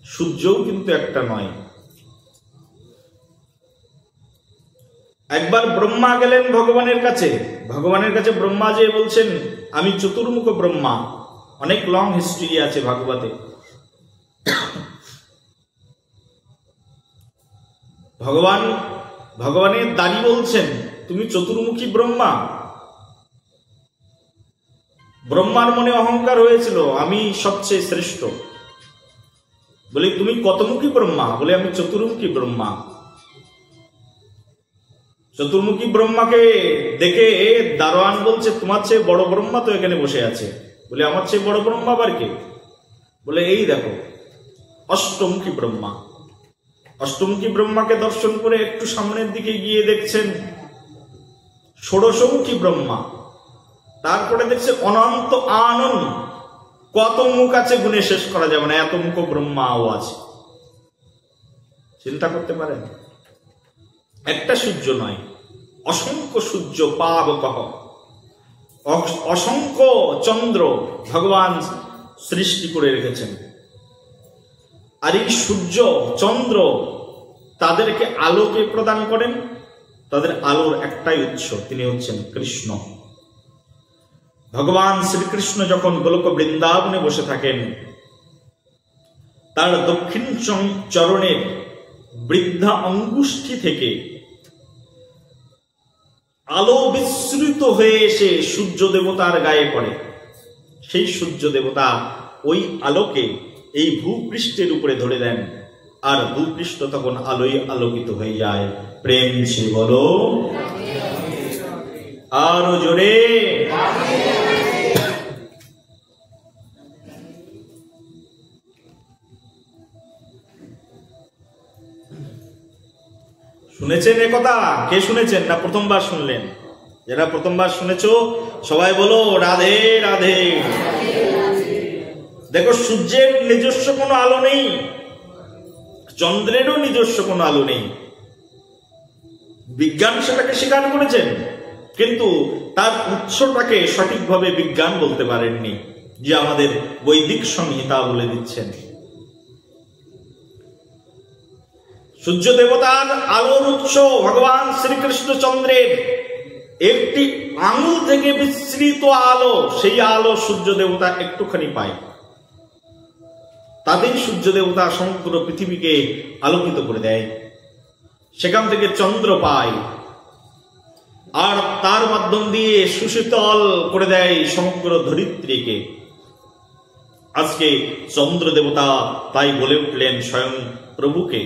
সূর্যও কিন্তু একটা নয়। একবার ব্রহ্মা গেলেন ভগবানের কাছে। ভগবানের কাছে ব্রহ্মা যে বলছেন আমি চতুর্মুখ ব্রহ্মা। অনেক লং হিস্ট্রি আছে ভাগবতে। ভগবানের দাঁড়ি বলছেন তুমি চতুর্মুখী ব্রহ্মা। ব্রহ্মার মনে অহংকার হয়েছিল আমি সবচেয়ে শ্রেষ্ঠ। বলে তুমি কতমুখী ব্রহ্মা? বলে আমি চতুর্মুখী ব্রহ্মা। চতুর্মুখী ব্রহ্মাকে দেখে দারোয়ান বলছে তোমার চেয়ে বড় ব্রহ্মা তো এখানে বসে আছে। বলে আমার চেয়ে বড় ব্রহ্মা আবার কে? বলে এই দেখো অষ্টমুখী ব্রহ্মা। অষ্টমুখী ব্রহ্মাকে দর্শন করে একটু সামনের দিকে গিয়ে দেখছেন ষোড়শমুখী ব্রহ্মা। তারপরে দেখছে অনন্ত আনন্দ। কত মুখ আছে গুণে শেষ করা যাবে না, এত মুখ ব্রহ্মাও আছে। চিন্তা করতে পারেন, একটা সূর্য নয়, অসংখ্য সূর্য পাবকহ, অসংখ্য চন্দ্র ভগবান সৃষ্টি করে রেখেছেন। আর এই সূর্য চন্দ্র তাদেরকে আলোকে প্রদান করেন। তাদের আলোর একটাই উৎস, তিনি হচ্ছেন কৃষ্ণ। ভগবান শ্রীকৃষ্ণ যখন গোলক বৃন্দাবনে বসে থাকেন, তার দক্ষিণ চরণের বৃদ্ধা অঙ্গুষ্ঠী থেকে আলো বিস্তৃত হয়ে এসে সূর্য দেবতার গায়ে পড়ে। সেই সূর্য দেবতা ওই আলোকে এই ভূপৃষ্ঠের উপরে ধরে দেন, আর ভূপৃষ্ঠ তখন আলোয় আলোকিত হয়ে যায়। প্রেম সে বলো আরো জোরে। শুনেছেন এ কথা? কে শুনেছেন না প্রথমবার শুনলেন? যারা প্রথমবার শুনেছো সবাই বলো রাধে রাধে। দেখো সূর্যের নিজস্ব কোনো আলো নেই, চন্দ্রেরও নিজস্ব কোনো আলো নেই। বিজ্ঞান সেটাকে স্বীকার করেছেন, কিন্তু তার উৎসটাকে সঠিকভাবে বিজ্ঞান বলতে পারেননি, যে আমাদের বৈদিক সংহিতা বলে দিচ্ছেন। সূর্য দেবতার আলোর উৎস ভগবান শ্রীকৃষ্ণ চন্দ্রের একটি আঙুল থেকে বিস্তৃত আলো, সেই আলো সূর্য দেবতা একটুখানি পায়। তাদের সূর্য দেবতা সমগ্র পৃথিবীকে আলোকিত করে দেয়। সেখান থেকে চন্দ্র পায়, আর তার মাধ্যম দিয়ে সুশীতল করে দেয় সমগ্র ধরিত্রীকে। আজকে চন্দ্র দেবতা তাই বলে উঠলেন স্বয়ং প্রভুকে।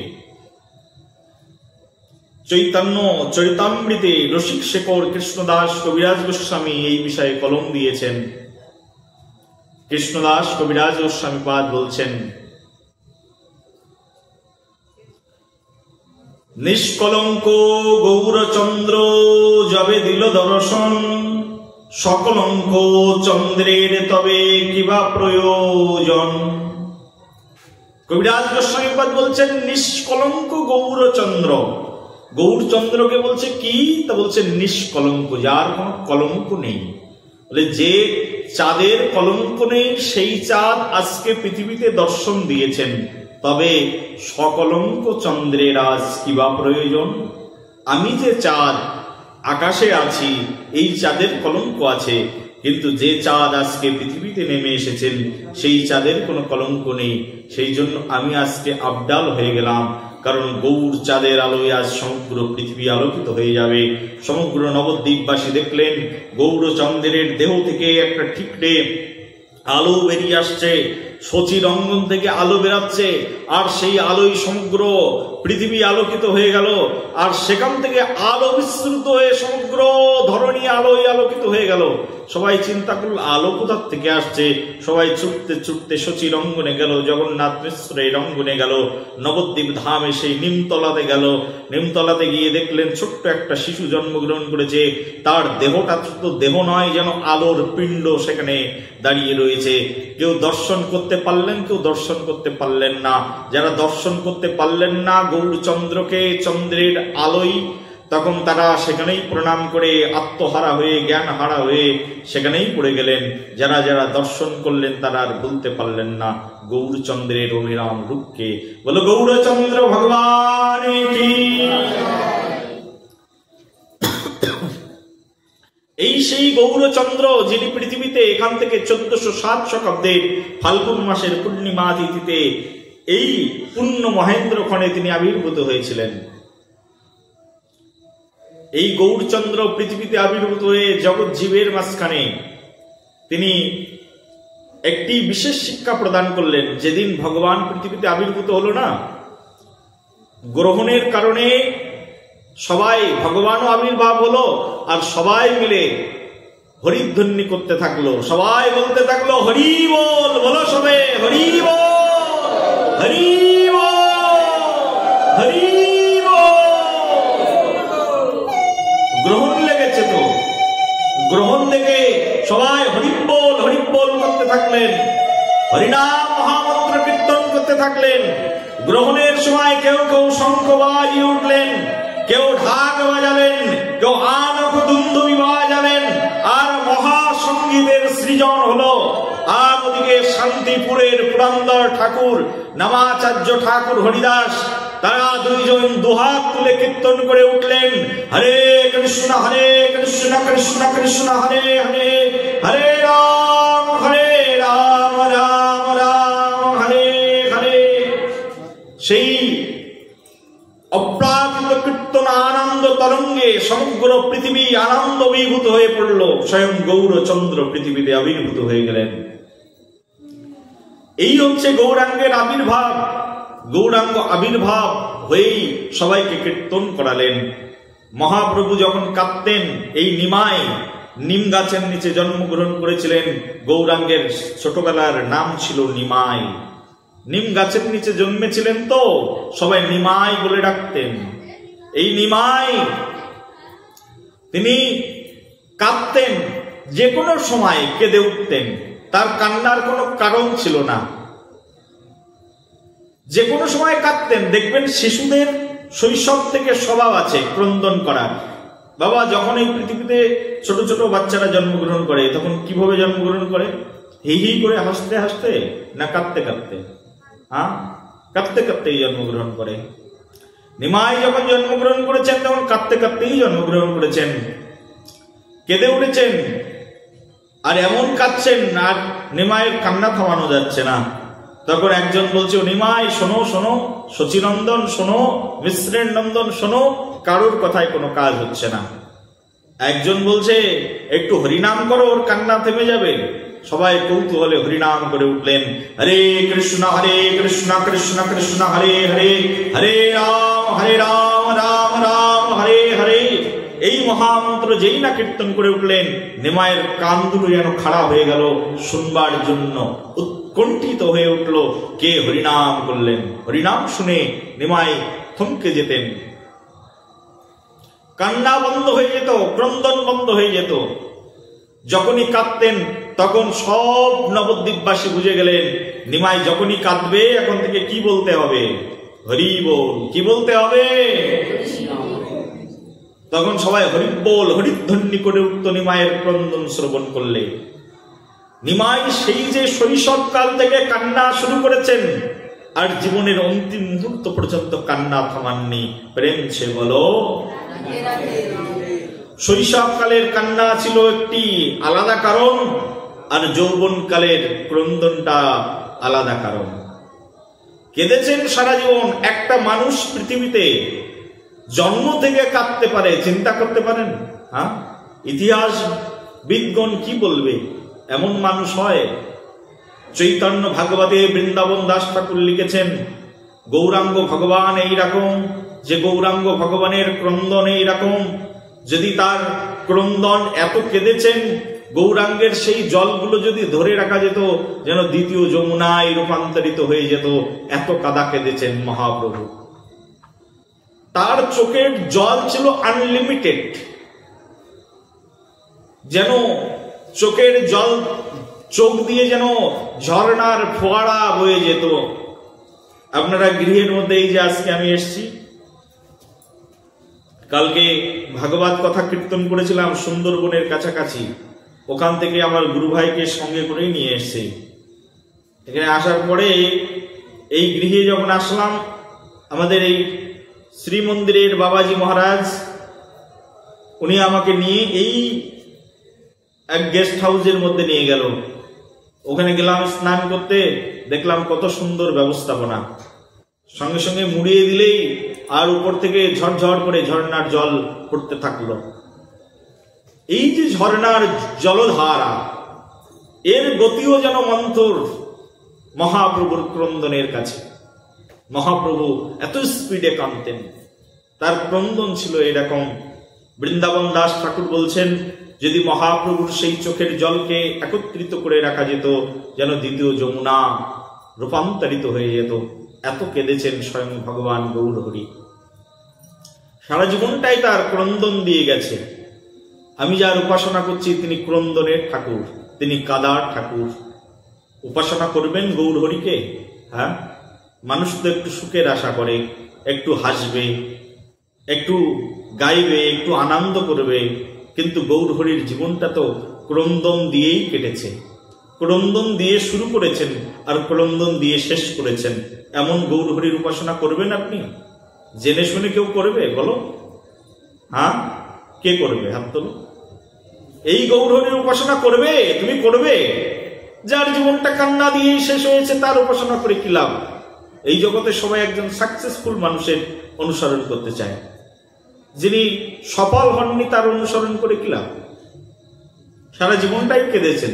চৈতন্য চরিতামৃতে রসিক শেখর কৃষ্ণদাস কবিরাজ গোস্বামী এই বিষয়ে কলম দিয়েছেন। কৃষ্ণদাস কবিরাজ গোস্বামী পাদ বলছেন, নিষ্কলঙ্ক গৌরচন্দ্র যবে দিল দর্শন, সকলঙ্ক চন্দ্রের তবে কিবা প্রয়োজন। কবিরাজ গোস্বামী পাদ বলছেন নিষ্কলঙ্ক গৌরচন্দ্র। গৌরচন্দ্রকে বলছে কি? তা বলছে নিষ্কলঙ্ক, যার কোনো কলঙ্ক নেই। বলে যে চাঁদের কলঙ্ক নেই, সেই চাঁদ আজকে পৃথিবীতে দর্শন দিয়েছেন, তবে সকলঙ্ক চন্দ্রের আজ কিবা প্রয়োজন। আমি যে চাঁদ, আকাশে আছি, এই চাঁদের কলঙ্ক আছে, কিন্তু যে চাঁদ আজকে পৃথিবীতে নেমে এসেছেন সেই চাঁদের কোনো কলঙ্ক নেই। সেই জন্য আমি আজকে আবডাল হয়ে গেলাম, কারণ গৌর চাঁদের আলোয় আজ সমগ্র পৃথিবী আলোকিত হয়ে যাবে। সমগ্র নবদ্বীপবাসী দেখলেন গৌরচন্দ্রের দেহ থেকে একটা ঠিকরে আলো বেরিয়ে আসছে, শচীর অঙ্গন থেকে আলো বেরাচ্ছে, আর সেই আলোয় সমগ্র পৃথিবী আলোকিত হয়ে গেল। আর সেখান থেকে আলো বিস্তৃত হয়ে সমগ্র ধরণী আলোয় আলোকিত হয়ে গেল। সবাই চিন্তা করল আলো কোথার থেকে আসছে। সবাই ছুটতে ছুটতে শচীর অঙ্গনে গেল, জগন্নাথ মিশ্রের অঙ্গনে গেল, নবদ্বীপ ধামে সেই নিমতলাতে গেল। নিমতলাতে গিয়ে দেখলেন ছোট্ট একটা শিশু জন্মগ্রহণ করেছে। তার দেহটা তো দেহ নয়, যেন আলোর পিণ্ড সেখানে দাঁড়িয়ে রয়েছে। কেউ দর্শন করতে পারলেন, কেউ দর্শন করতে পারলেন না। যারা দর্শন করতে পারলেন না গৌরচন্দ্রকে, চন্দ্রের আলোয়, তখন তারা সেখানেই প্রণাম করে আত্মহারা হয়ে, জ্ঞান হারা হয়ে সেখানেই পড়ে গেলেন। যারা যারা দর্শন করলেন তারা আর ভুলতে পারলেন না গৌরচন্দ্রের অভিরাম রূপকে। বলো গৌরচন্দ্র ভগবান কি। এই সেই গৌরচন্দ্র যিনি পৃথিবীতে এখান থেকে 1407 শতাব্দীর ফাল্গুন মাসের পূর্ণিমা তিথিতে এই পূর্ণ মহেন্দ্রক্ষণে তিনি আবির্ভূত হয়েছিলেন। এই গৌরচন্দ্র পৃথিবীতে আবির্ভূত হয়ে জগৎ জীবের মাঝখানে তিনি একটি বিশেষ শিক্ষা প্রদান করলেন। যেদিন ভগবান পৃথিবীতে আবির্ভূত হলো না, গ্রহণের কারণে সবাই, ভগবানও আবির্ভাব হলো, আর সবাই মিলে হরিধ্বনি করতে থাকলো। সবাই বলতে থাকলো হরি বল। বলো সবে হরি বল, হরি বল, হরি বল। গ্রহণ লেগেছে তো, গ্রহণ লেগে সবাই হরিবোল হরিবোল করতে থাকলেন, হরিনাম মহামন্ত্র কীর্তন করতে থাকলেন। গ্রহণের সময় কেউ কেউ শঙ্খ বাজিয়ে উঠলেন, কেউ ঢাক বাজালেন, কেউ আনক দুন্দুভি বাজালেন, আর মহাসঙ্গীতের সৃজন হলো। আর ওদিকে শান্তিপুরের পুরন্দর ঠাকুর, নামাচার্য ঠাকুর হরিদাস, তারা দুইজন দুহাত তুলে কীর্তন করে উঠলেন, হরে কৃষ্ণ কৃষ্ণ কৃষ্ণ হরে হরে, হরে রাম রাম রাম হরে হরে। সেই অপ্রাকৃত কীর্তন আনন্দ তরঙ্গে সমগ্র পৃথিবী আনন্দ অভিভূত হয়ে পড়ল। স্বয়ং গৌরচন্দ্র পৃথিবীতে আবির্ভূত হয়ে গেলেন। এই হচ্ছে গৌরাঙ্গের আবির্ভাব। গৌরাঙ্গ আবির্ভাব হয়েই সবাইকে কীর্তন করালেন। মহাপ্রভু যখন কাঁদতেন, এই নিমাই নিম গাছের নিচে জন্মগ্রহণ করেছিলেন। গৌরাঙ্গের ছোটবেলার নাম ছিল নিমাই। নিম গাছের নিচে জন্মেছিলেন তো সবাই নিমাই বলে ডাকতেন। এই নিমাই তিনি কাঁদতেন, যে কোনো সময় কেঁদে উঠতেন। তার কান্নার কোনো কারণ ছিল না, যে কোনো সময় কাঁদতেন। দেখবেন শিশুদের শৈশব থেকে স্বভাব আছে ক্রন্দন করার। বাবা যখন এই পৃথিবীতে ছোট ছোট বাচ্চারা জন্মগ্রহণ করে, তখন কিভাবে জন্মগ্রহণ করে? হি হি করে হাসতে হাসতে, না কাঁদতে কাঁদতে? হ্যাঁ, কাঁদতে কাঁদতেই জন্মগ্রহণ করে। নিমাই যখন জন্মগ্রহণ করেছেন তখন কাঁদতে কাঁদতেই জন্মগ্রহণ করেছেন, কেঁদে উঠেছেন। আর এমন কাঁদছেন, আর নিমাইয়ের কান্না থামানো যাচ্ছে না। তখন একজন বলছে, নিমাই শোনো শোনো, শচীনন্দন শোনো, মিশ্রের নন্দন শোনো, কারোর কথায় কোনো কাজ হচ্ছে না। একজন বলছে একটু হরিনাম করো, ওর কান্না থেমে যাবে। সবাই কৌতূহলে হরিনাম করে উঠলেন, হরে কৃষ্ণ কৃষ্ণ কৃষ্ণ হরে হরে, হরে রাম রাম রাম হরে হরে। এই মহামন্ত্র যেই না কীর্তন করে উঠলেন, নিমাইয়ের কান দুটো যেন খাড়া হয়ে গেল, শুনবার জন্য উৎকণ্ঠিত হয়ে উঠল কে হরিনাম করলেন। হরিনাম শুনে নিমাই থমকে যেতেন, কান্না বন্ধ হয়ে যেত, ক্রন্দন বন্ধ হয়ে যেত। যখনই কাঁদতেন তখন সব নবদ্বীপবাসী বুঝে গেলেন নিমাই যখনই কাঁদবে এখন থেকে কি বলতে হবে? হরি বল। কি বলতে হবে? তখন সবাই হরিবোল হরিধ্বনি করে উঠত নিমাইয়ের ক্রন্দন শ্রবণ করলে। নিমাই সেই যে শৈশবকাল থেকে কান্না শুরু করেছেন, আর জীবনের অন্তিম মুহূর্ত পর্যন্ত কান্না থামাননি। প্রেম সে বলো। শৈশবকালের কান্না ছিল একটি আলাদা কারণ, আর যৌবনকালের ক্রন্দনটা আলাদা কারণ। কেঁদেছেন সারা জীবন। একটা মানুষ পৃথিবীতে জন্ম থেকে কাঁদতে পারে, চিন্তা করতে পারেন? হ্যাঁ, ইতিহাস বিদগণ কি বলবে? এমন মানুষ হয়? চৈতন্য ভাগবতে বৃন্দাবন দাস ঠাকুর লিখেছেন, গৌরাঙ্গ ভগবান এইরকম, যে গৌরাঙ্গ ভগবানের ক্রন্দন এইরকম, যদি তার ক্রন্দন এত কেঁদেছেন, গৌরাঙ্গের সেই জলগুলো যদি ধরে রাখা যেত, যেন দ্বিতীয় যমুনায় রূপান্তরিত হয়ে যেত, এত কাদা কেঁদেছেন মহাপ্রভু। তার চোখের জল ছিল আনলিমিটেড, যেন চোখের জল চোখ দিয়ে যেন ঝর্ণার ফোয়ারা বয়ে যেত। আপনারা গৃহের মধ্যে, এই যে আজকে আমি এসছি, কালকে ভাগবত কথা কীর্তন করেছিলাম সুন্দরবনের কাছাকাছি, ওখান থেকে আমার গুরু ভাইকে সঙ্গে করে নিয়ে এসছি। এখানে আসার পরে এই গৃহে যখন আসলাম, আমাদের এই শ্রীমন্দিরের বাবাজি মহারাজ, উনি আমাকে নিয়ে এই এক গেস্ট হাউসের মধ্যে নিয়ে গেল। ওখানে গেলাম স্নান করতে, দেখলাম কত সুন্দর ব্যবস্থাপনা। সঙ্গে সঙ্গে মুড়িয়ে দিলেই আর উপর থেকে ঝরঝর করে ঝর্ণার জল পড়তে থাকলো। এই যে ঝর্ণার জলধারা, এর গতিও যেন মন্থর মহাপ্রভুর ক্রন্দনের কাছে। মহাপ্রভু এত স্পিডে কাঁদতেন, তার ক্রন্দন ছিল এরকম। বৃন্দাবন দাস ঠাকুর বলছেন, যদি মহাপ্রভুর সেই চোখের জলকে একত্রিত করে রাখা যেত, যেন দ্বিতীয় যমুনা রূপান্তরিত হয়ে যেত, এত কেঁদেছেন স্বয়ং ভগবান গৌরহরি। সারা জীবনটাই তার ক্রন্দন দিয়ে গেছে। আমি যার উপাসনা করছি, তিনি ক্রন্দনের ঠাকুর, তিনি কাদার ঠাকুর। উপাসনা করবেন গৌরহরিকে। হ্যাঁ, মানুষ তো একটু সুখের আশা করে, একটু হাসবে, একটু গাইবে, একটু আনন্দ করবে, কিন্তু গৌরহরির জীবনটা তো ক্রন্দন দিয়েই কেটেছে। ক্রন্দন দিয়ে শুরু করেছেন আর ক্রন্দন দিয়ে শেষ করেছেন। এমন গৌরহরির উপাসনা করবেন আপনি? জেনে শুনে কেউ করবে বলো? হ্যাঁ, কে করবে? হাত তোলো। এই গৌরহরির উপাসনা করবে? তুমি করবে? যার জীবনটা কান্না দিয়ে শেষ হয়েছে, তার উপাসনা করে কি লাভ? এই জগতে সবাই একজন সাকসেসফুল মানুষের অনুসরণ করতে চায়, যিনি সফল হননি তার অনুসরণ করে কি লাভ? সারা জীবনটাই কেঁদেছেন,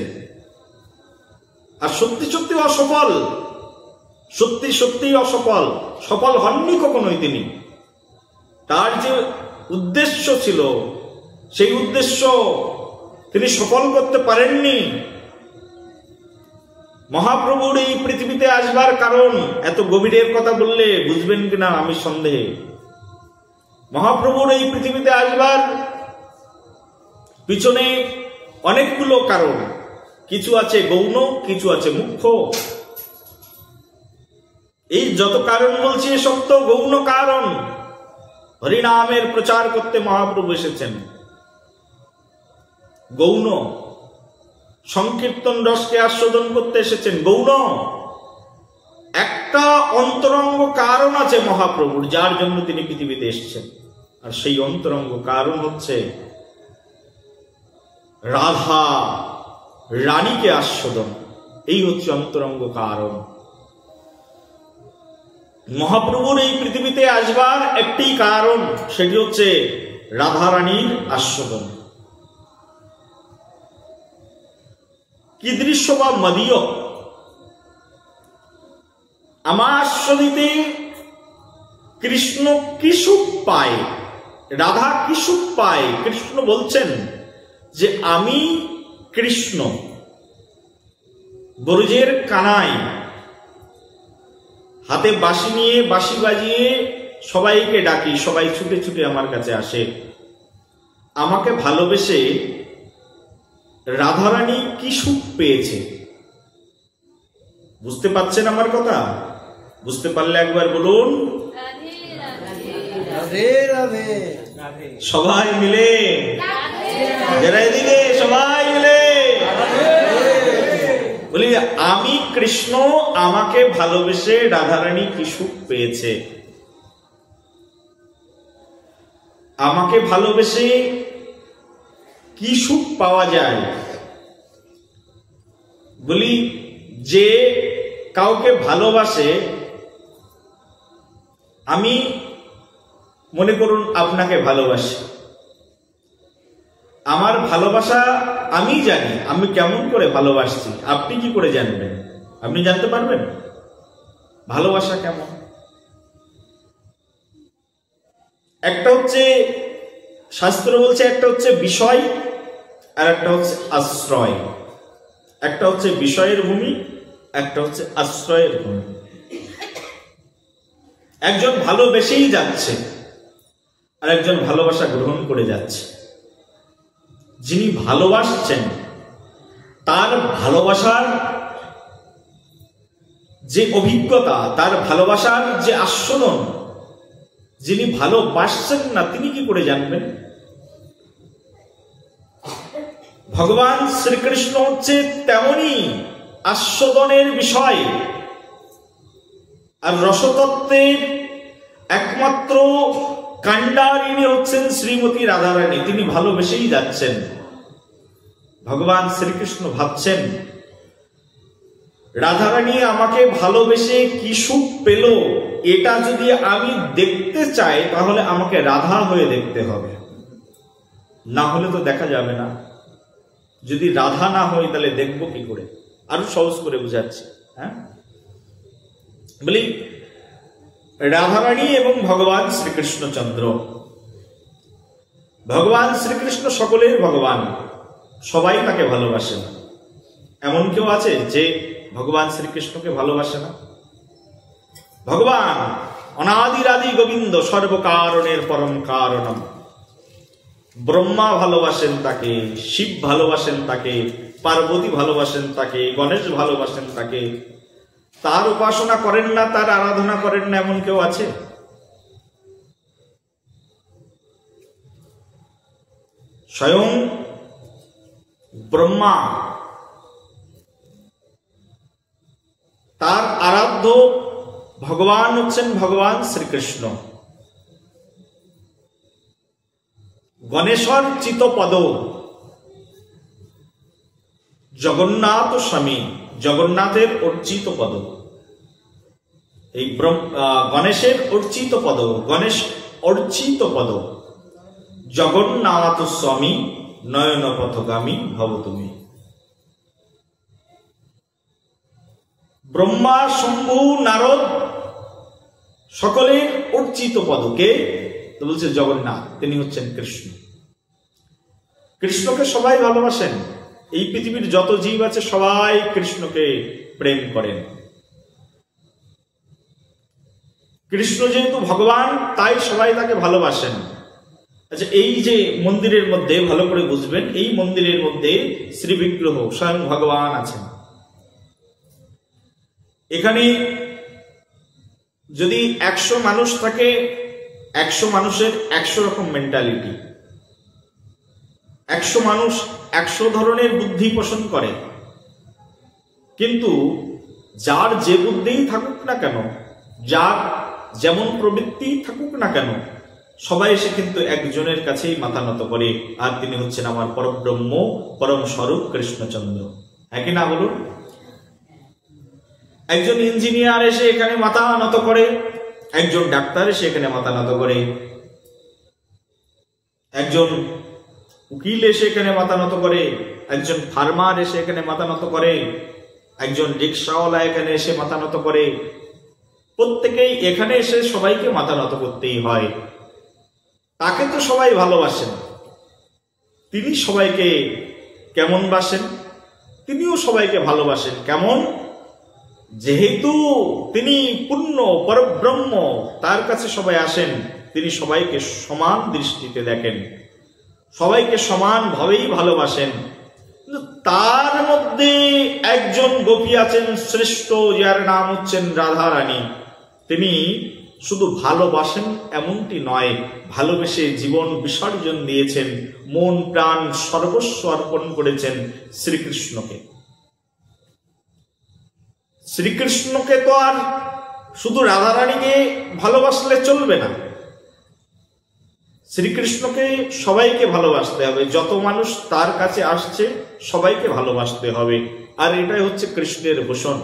আর সত্যি সত্যি অসফল, সত্যি সত্যি অসফল, সফল হননি কখনোই তিনি। তার যে উদ্দেশ্য ছিল, সেই উদ্দেশ্য তিনি সফল করতে পারেননি। মহাপ্রভুর এই পৃথিবীতে আসবার কারণ, এত গভীরের কথা বললে বুঝবেন কিনা আমি সন্দেহে। মহাপ্রভুর এই পৃথিবীতে আসবার পিছনে অনেকগুলো কারণ, কিছু আছে গৌণ, কিছু আছে মুখ্য। এই যত কারণ বলছি, সব তো গৌণ কারণ। হরিনামের প্রচার করতে মহাপ্রভু এসেছেন, গৌণ। সংকীর্তন রসকে আস্বাদন করতে এসেছেন, গৌণ। একটা অন্তরঙ্গ কারণ আছে মহাপ্রভুর, যার জন্য তিনি পৃথিবীতে এসেছেন, আর সেই অন্তরঙ্গ কারণ হচ্ছে রাধা রানীকে আস্বাদন। এই হচ্ছে অন্তরঙ্গ কারণ। মহাপ্রভুর এই পৃথিবীতে আসবার একটি কারণ, সেটি হচ্ছে রাধা রানীর আস্বাদন। কি দৃশ্য বা মদীয়! আমাস্বাদিতে কৃষ্ণ কি সুখ পায়, রাধা কি সুখ পায়। কৃষ্ণ বলছেন যে আমি কৃষ্ণ, ব্রজের কানাই, হাতে বাঁশি নিয়ে বাঁশি বাজিয়ে সবাইকে ডাকি, সবাই ছুটে ছুটে আমার কাছে আসে। আমাকে ভালোবেসে রাধারানী কি সুখ পেয়েছে। বুঝতে পারছেন আমার কথা? বুঝতে পারলে একবার বলুন সবাই মিলে, যারা এদিকে সবাই মিলে বলি, আমি কৃষ্ণ, আমাকে ভালোবেসে রাধারানী কি সুখ পেয়েছে। আমাকে ভালোবেসে কি সুখ পাওয়া যায়? বলি, যে কাউকে ভালোবাসে, আমি মনে করুন আপনাকে ভালোবাসি, আমার ভালোবাসা আমি জানি, আমি কেমন করে ভালোবাসছি, আপনি কি করে জানবেন? আপনি জানতে পারবেন ভালোবাসা কেমন? একটা হচ্ছে শাস্ত্র বলছে, একটা হচ্ছে বিষয় আর একটা হচ্ছে আশ্রয়। একটা হচ্ছে বিষয়ের ভূমি, একটা হচ্ছে আশ্রয়ের ভূমি। একজন ভালোবেসেই যাচ্ছে আর একজন ভালোবাসা গ্রহণ করে যাচ্ছে। যিনি ভালোবাসছেন তার ভালোবাসার যে অভিজ্ঞতা, তার ভালোবাসার যে আস্বাদন, যিনি ভালোবাসছেন না তিনি কি করে জানবেন? ভগবান শ্রীকৃষ্ণ হচ্ছে তেমনই আস্বাদনের বিষয়। আর রসতত্ত্বের একমাত্র কাণ্ডারিণী হচ্ছেন শ্রীমতী রাধারানী। তিনি ভালোবেসেই যাচ্ছেন। ভগবান শ্রীকৃষ্ণ ভাবছেন, রাধারানী আমাকে ভালোবেসে কি সুখ পেল, এটা যদি আমি দেখতে চাই তাহলে আমাকে রাধা হয়ে দেখতে হবে, না হলে তো দেখা যাবে না। যদি রাধা না হই তাহলে দেখবো কি করে? আরো সহজ করে বুঝাচ্ছি। হ্যাঁ, বলি, রাধারানী এবং ভগবান শ্রীকৃষ্ণচন্দ্র, ভগবান শ্রীকৃষ্ণ সকলের ভগবান, সবাই তাকে ভালোবাসেন। এমন কেউ আছে যে ভগবান শ্রীকৃষ্ণকে ভালোবাসে না? ভগবান অনাদিরাদি গোবিন্দ, সর্বকারণের পরম কারণম। ব্রহ্মা ভালোবাসেন তাকে, শিব ভালোবাসেন তাকে, পার্বতী ভালোবাসেন তাকে, গণেশ ভালোবাসেন তাকে। তার উপাসনা করেন না, তার আরাধনা করেন না, এমন কেউ আছে? স্বয়ং ব্রহ্মা, তার আরাধ্য ভগবান হচ্ছেন ভগবান শ্রীকৃষ্ণ। গণেশর চিতপদ, জগন্নাথ স্বামী, জগন্নাথের অর্চিত পদ। এই গণেশের অর্চিত পদ, গণেশ অর্চিত পদ, জগন্নাথ স্বামী নয়ন পথগামী ভব তুমি। ব্রহ্মা, শম্ভু, নারদ সকলের অর্চিত পদকে তো বলছে জগন্নাথ, তিনি হচ্ছেন কৃষ্ণ। কৃষ্ণকে সবাই ভালোবাসেন। এই পৃথিবীর যত জীব আছে সবাই কৃষ্ণকে প্রেম করেন। কৃষ্ণ যেহেতু ভগবান, তাই সবাই তাকে ভালোবাসেন। আচ্ছা, এই যে মন্দিরের মধ্যে ভালো করে বুঝবেন, এই মন্দিরের মধ্যে শ্রী বিগ্রহ স্বয়ং ভগবান আছেন। এখানে যদি 100 মানুষ থাকে, 100 মানুষের 100 রকম মেন্টালিটি, 100 মানুষ 100 ধরনের বুদ্ধি পোষণ করে। কিন্তু যার যে বুদ্ধিই থাকুক না কেন, যার যেমন প্রবৃত্তি থাকুক না কেন, সবাই এসে কিন্তু একজনের কাছেই মাথা নত করে, আর তিনি হচ্ছেন আমার পরব্রহ্ম, পরম স্বরূপ কৃষ্ণচন্দ্র। একই না বলুন? একজন ইঞ্জিনিয়ার এসে এখানে মাথা নত করে, একজন ডাক্তার এসে এখানে মাথা নত করে, একজন উকিল এসে এখানে মাথা নত করে, একজন ফার্মার এসে এখানে মাথা নত করে, একজন রিক্সাওয়ালা এখানে এসে মাথা নত করে। প্রত্যেকেই এখানে এসে সবাইকে মাথা নত করতেই হয়। তাকে তো সবাই ভালোবাসেন। তিনি সবাইকে কেমন বাসেন? তিনিও সবাইকে ভালোবাসেন। কেমন? যেহেতু তিনি পূর্ণ পরব্রহ্ম, তার কাছে সবাই আসেন, তিনি সবাইকে সমান দৃষ্টিতে দেখেন, সবাইকে সমানভাবেই ভালোবাসেন। কিন্তু তার মধ্যে একজন গোপী আছেন শ্রেষ্ঠ, যার নাম হচ্ছেন রাধারানী। তিনি শুধু ভালোবাসেন এমনটি নয়, ভালোবেসে জীবন বিসর্জন দিয়েছেন, মন প্রাণ সর্বস্ব অর্পণ করেছেন শ্রীকৃষ্ণকে। শ্রীকৃষ্ণকে তো আর শুধু রাধারানীকে ভালোবাসলে চলবে না। শ্রীকৃষ্ণকে সবাইকে ভালোবাসতে হবে, যত মানুষ তার কাছে আসছে সবাইকে ভালোবাসতে হবে, আর এটাই হচ্ছে কৃষ্ণের ভূষণ।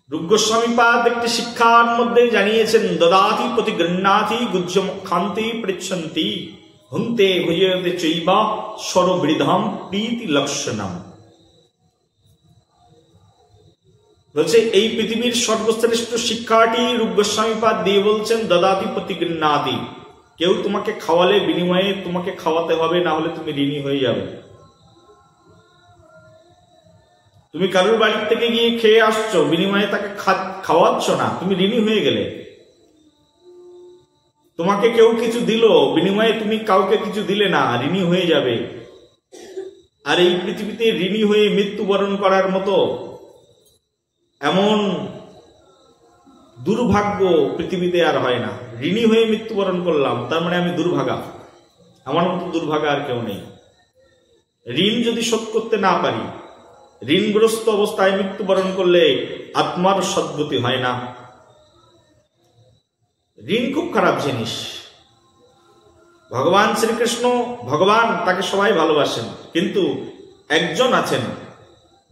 রূপ গোস্বামী পাদ একটি শিক্ষার মধ্যে জানিয়েছেন, দদাতি প্রতি গৃহ্ণাতি গুজ্জম খান্তি পৃচ্ছন্তি হুন্তে ভুজয়তে চৈবা সরবৃদ্ধম প্রীতি লক্ষণম। বলছে এই পৃথিবীর সর্বশ্রেষ্ঠ শিক্ষাটি রূপ গোস্বামী পাদ দিয়ে বলছেন, দদাতি প্রতি গৃহ্ণাতি, কেউ তোমাকে খাওয়ালে বিনিময়ে তোমাকে খাওয়াতে হবে, না হলে তুমি ঋণী হয়ে যাবে। তুমি কারোর বাড়ি থেকে গিয়ে খেয়ে আসছো, বিনিময়ে তাকে খাওয়াচ্ছ না, তুমি ঋণী হয়ে গেলে। তোমাকে কেউ কিছু দিল, বিনিময়ে তুমি কাউকে কিছু দিলে না, ঋণী হয়ে যাবে। আর এই পৃথিবীতে ঋণী হয়ে মৃত্যুবরণ করার মতো এমন দুর্ভাগ্য পৃথিবীতে আর হয় না। ঋণী হয়ে মৃত্যুবরণ করলাম, তার মানে আমি দুর্ভাগা, আমার মতো দুর্ভাগা আর কেউ নেই। ঋণ যদি শোধ করতে না পারি, ঋণগ্রস্ত অবস্থায় মৃত্যুবরণ করলে আত্মার সদ্গতি হয় না। ঋণ খুব খারাপ জিনিস। ভগবান শ্রীকৃষ্ণ, ভগবান তাকে সবাই ভালোবাসেন, কিন্তু একজন আছেন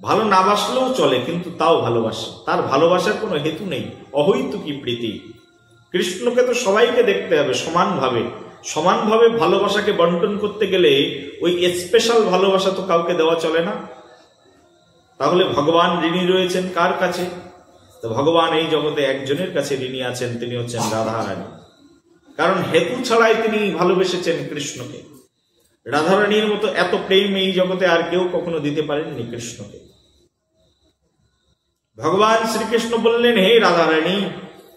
ভালো না বাসলেও চলে, কিন্তু তাও ভালোবাসে, তার ভালোবাসার কোনো হেতু নেই, অহৈতুকী প্রীতি। কৃষ্ণকে তো সবাইকে দেখতে হবে সমানভাবে। সমানভাবে ভালোবাসাকে বন্টন করতে গেলে ওই স্পেশাল ভালোবাসা তো কাউকে দেওয়া চলে না। তাহলে ভগবান ঋণী রয়েছেন কার কাছে? তো ভগবান এই জগতে একজনের কাছে ঋণী আছেন, তিনি হচ্ছেন রাধারানী। কারণ হেতু ছাড়াই তিনি ভালোবেসেছেন কৃষ্ণকে। রাধারানীর মতো এত প্রেম এই জগতে আর কেউ কখনো দিতে পারেননি কৃষ্ণকে। ভগবান শ্রীকৃষ্ণ বললেন, হে রাধারানী,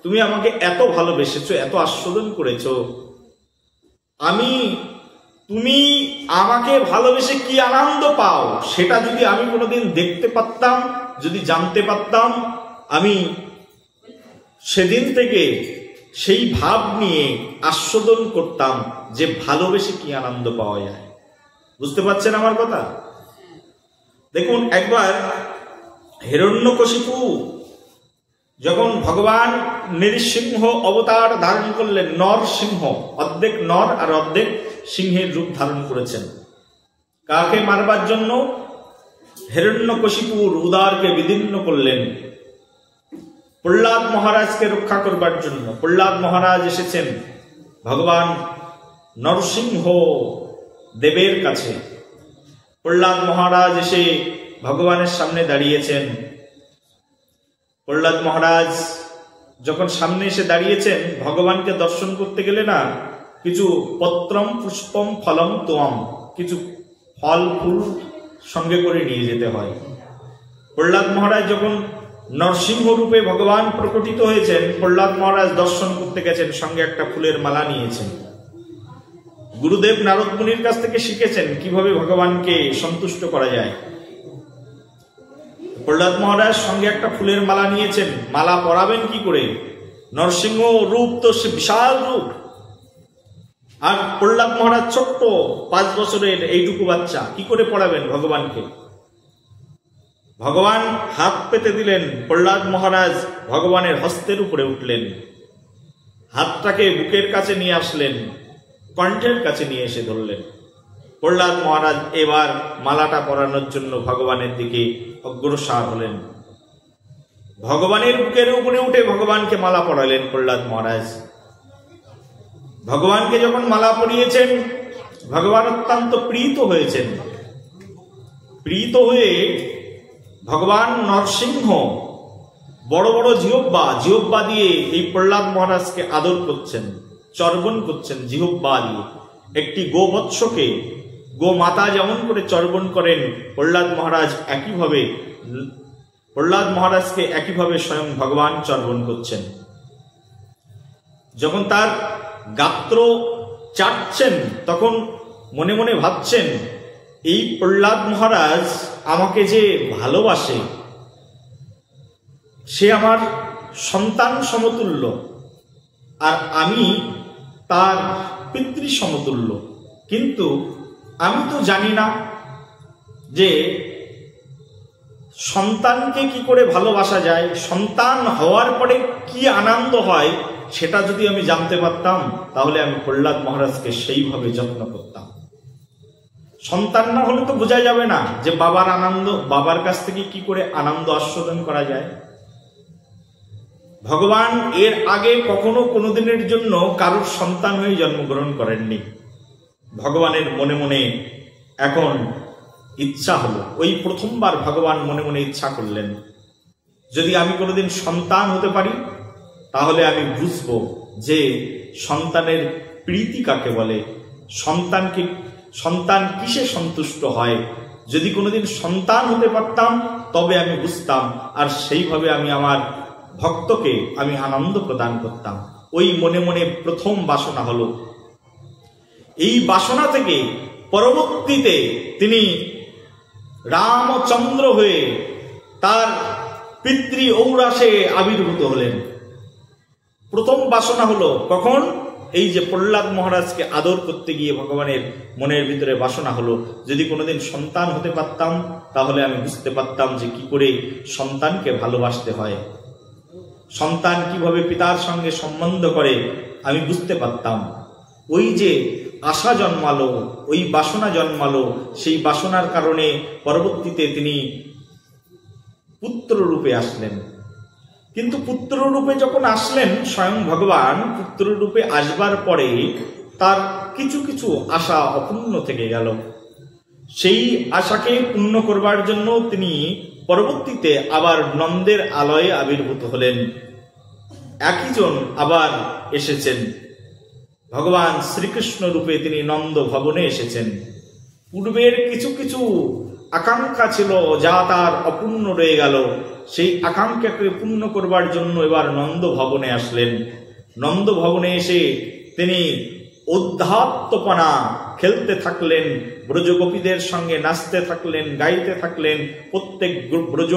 তুমি আমাকে এত ভালোবেসেছো, এত আস্বাদন করেছো, তুমি আমাকে ভালোবেসে কি আনন্দ পাও সেটা যদি আমি কোনোদিন দেখতে পারতাম, যদি জানতে পারতাম, আমি সেদিন থেকে সেই ভাব নিয়ে আস্বাদন করতাম যে ভালোবেসে কি আনন্দ পাওয়া যায়। বুঝতে পারছেন আমার কথা? দেখুন, একবার হিরণ্যকশিপু যখন ভগবান নৃসিংহ অবতার ধারণ করলেন, নরসিংহ, অর্ধেক নর আর অর্ধেক সিংহের রূপ ধারণ করেছেন, কাকে মারবার জন্য? হিরণ্যকশিপুর উদারকে বিদীর্ণ করলেন, প্রহ্লাদ মহারাজকে রক্ষা করবার জন্য। প্রহ্লাদ মহারাজ এসেছেন ভগবান নরসিংহ দেবের কাছে। প্রহ্লাদ মহারাজ এসে ভগবানের সামনে দাঁড়িয়েছেন। প্রহ্লাদ মহারাজ যখন সামনে এসে দাঁড়িয়েছেন, ভগবানকে দর্শন করতে গেলে না কিছু পত্রম পুষ্পম ফলম তোয়াম, কিছু ফল ফুল সঙ্গে করে নিয়ে যেতে হয়। প্রহ্লাদ মহারাজ যখন নরসিংহ রূপে ভগবান প্রকটিত হয়েছেন, প্রহ্লাদ মহারাজ দর্শন করতে গেছেন, সঙ্গে একটা ফুলের মালা নিয়েছেন। গুরুদেব নারদ মুনির কাছ থেকে শিখেছেন কিভাবে ভগবানকে সন্তুষ্ট করা যায়। প্রহ্লাদ মহারাজ সঙ্গে একটা ফুলের মালা নিয়েছেন, মালা পরাবেন কি করে? নরসিংহ রূপ তো সে বিশাল রূপ, আর প্রহ্লাদ মহারাজ ছোট্ট 5 বছরের এইটুকু বাচ্চা, কি করে পড়াবেন ভগবানকে? ভগবান হাত পেতে দিলেন, প্রহ্লাদ মহারাজ ভগবানের হস্তের উপরে উঠলেন, হাতটাকে বুকের কাছে নিয়ে আসলেন, কণ্ঠের কাছে নিয়ে এসে ধরলেন। প্রহ্লাদ মহারাজ এবার মালাটা পরানোর জন্য ভগবানের দিকে অগ্রসর হলেন। ভগবানের বুকের উপরে উঠে ভগবানকে মালা পরালেন প্রহ্লাদ মহারাজ। ভগবানকে যখন মালা পরিয়েছেন, ভগবান অত্যন্ত প্রীত হয়েছেন। প্রীত হয়ে ভগবান নরসিংহ বড় বড় জিহ্বা দিয়ে এই প্রহ্লাদ মহারাজকে আদর করছেন, চর্বণ করছেন জিহ্বা দিয়ে। একটি গোবৎসকে গোমাতা যেমন করে চর্বণ করেন, প্রহ্লাদ মহারাজকে একইভাবে স্বয়ং ভগবান চর্বণ করছেন। যখন তার গাত্র চাটছেন, তখন মনে মনে ভাবছেন, এই প্রহ্লাদ মহারাজ আমাকে যে ভালোবাসে, সে আমার সন্তান সমতুল্য, আর আমি তার পিতৃ সমতুল্য। কিন্তু আমি তো জানি না যে সন্তানকে কি করে ভালোবাসা যায়, সন্তান হওয়ার পরে কি আনন্দ হয় সেটা যদি আমি জানতে পারতাম তাহলে আমি প্রহ্লাদ মহারাজকে সেইভাবে যত্ন করতাম। সন্তান না হলে তো বোঝা যাবে না যে বাবার আনন্দ, বাবার কাছ থেকে কি করে আনন্দ আস্বাদন করা যায়। ভগবান এর আগে কখনো কোনোদিনের জন্য কারোর সন্তান হয়ে জন্মগ্রহণ করেননি। ভগবানের মনে মনে এখন ইচ্ছা হলো, ওই প্রথমবার ভগবান মনে মনে ইচ্ছা করলেন, যদি আমি কোনোদিন সন্তান হতে পারি তাহলে আমি বুঝবো যে সন্তানের প্রীতি কাকে বলে, সন্তান কিসে সন্তুষ্ট হয়। যদি কোনোদিন সন্তান হতে পারতাম তবে আমি বুঝতাম, আর সেইভাবে আমি আমার ভক্তকে আমি আনন্দ প্রদান করতাম। ওই মনে মনে প্রথম বাসনা হলো। এই বাসনা থেকে পরবর্তীতে তিনি রামচন্দ্র হয়ে তার পিতৃ ঔরাসে আবির্ভূত হলেন। প্রথম বাসনা হলো কখন? এই যে প্রহ্লাদ মহারাজকে আদর করতে গিয়ে ভগবানের মনের ভিতরে বাসনা হলো, যদি কোনোদিন সন্তান হতে পারতাম তাহলে আমি বুঝতে পারতাম যে কি করে সন্তানকে ভালোবাসতে হয়, সন্তান কিভাবে পিতার সঙ্গে সম্বন্ধ করে আমি বুঝতে পারতাম। ওই যে আশা জন্মালো, ওই বাসনা জন্মালো, সেই বাসনার কারণে পরবর্তীতে তিনি পুত্র রূপে আসলেন। কিন্তু পুত্র রূপে যখন আসলেন, স্বয়ং ভগবান পুত্র রূপে আসবার পরে তার কিছু কিছু আশা অপূর্ণ থেকে গেল। সেই আশাকে পূর্ণ করবার জন্য তিনি পরবর্তীতে আবার নন্দের আলয়ে আবির্ভূত হলেন। একই জন আবার এসেছেন, ভগবান শ্রীকৃষ্ণ রূপে তিনি নন্দ ভবনে এসেছেন। পূর্বের কিছু কিছু আকাঙ্ক্ষা ছিল যা তার অপূর্ণ রয়ে গেল, সেই আকাঙ্ক্ষাকে পূর্ণ করবার জন্য এবার নন্দ ভবনে আসলেন। নন্দ ভবনে এসে তিনি অধ্যাত্মপনা খেলতে থাকলেন, ব্রজগোপীদের সঙ্গে নাচতে থাকলেন, গাইতে থাকলেন। প্রত্যেক ব্রজ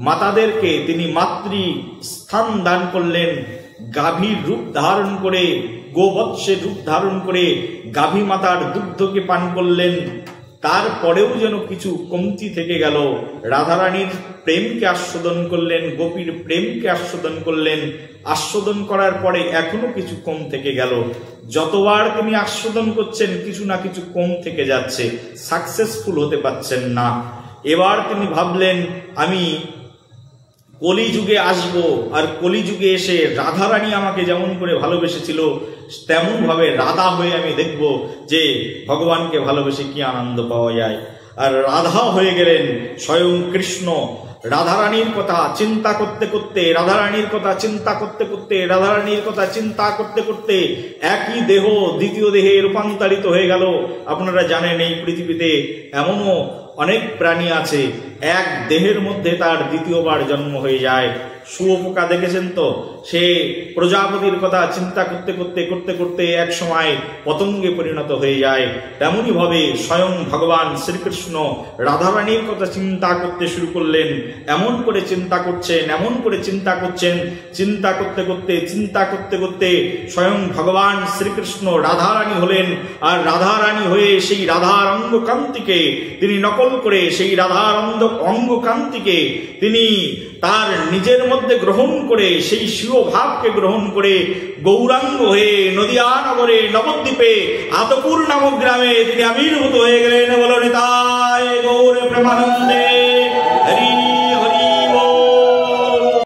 মাতাদেরকে তিনি মাতৃ স্থান দান করলেন। গাভীর রূপ ধারণ করে, গোবৎসের রূপ ধারণ করে গাভী মাতার দুগ্ধকে পান করলেন। তারপরেও যেন কিছু কমতি থেকে গেল। রাধারানীর প্রেমকে আস্বাদন করলেন, গোপীর প্রেমকে আস্বাদন করলেন। আস্বাদন করার পরে এখনো কিছু কম থেকে গেল। যতবার তিনি আস্বাদন করছেন কিছু না কিছু কম থেকে যাচ্ছে, সাকসেসফুল হতে পারছেন না। এবার তিনি ভাবলেন, আমি কলিযুগে আসবো, আর কলিযুগে এসে রাধারানী আমাকে যেমন করে ভালোবেসেছিল তেমন ভাবে রাধা হয়ে আমি দেখব যে ভগবানকে ভালোবেসে কি আনন্দ পাওয়া যায়। আর রাধা হয়ে গেলেন স্বয়ং কৃষ্ণ। রাধারানীর কথা চিন্তা করতে করতে, রাধারানীর কথা চিন্তা করতে করতে, রাধারানীর কথা চিন্তা করতে করতে একই দেহ দ্বিতীয় দেহে রূপান্তরিত হয়ে গেল। আপনারা জানেন এই পৃথিবীতে এমনও অনেক প্রাণী আছে এক দেহের মধ্যে তার দ্বিতীয়বার জন্ম হয়ে যায়। শুয়োপোকা দেখেছেন তো, সে প্রজাপতির কথা চিন্তা করতে করতে করতে করতে এক সময় পতঙ্গে পরিণত হয়ে যায়। তেমনি ভাবে স্বয়ং ভগবান শ্রীকৃষ্ণ রাধারানীর কথা চিন্তা করতে শুরু করলেন। এমন করে চিন্তা করছেন, এমন করে চিন্তা করছেন, চিন্তা করতে করতে চিন্তা করতে করতে স্বয়ং ভগবান শ্রীকৃষ্ণ রাধারানী হলেন। আর রাধারানী হয়ে সেই রাধার অঙ্গকান্তিকে তিনি নকল করে, সেই রাধার অঙ্গকান্তিকে তিনি তার নিজের মধ্যে গ্রহণ করে, সেই শিবভাবকে গ্রহণ করে গৌরাঙ্গ হয়ে নদিয়া নগরে নবদ্বীপে আতপুর নামক গ্রামে তিনি আবির্ভূত হয়ে গেলেন। বলো নিতাই গৌর প্রেমানন্দে।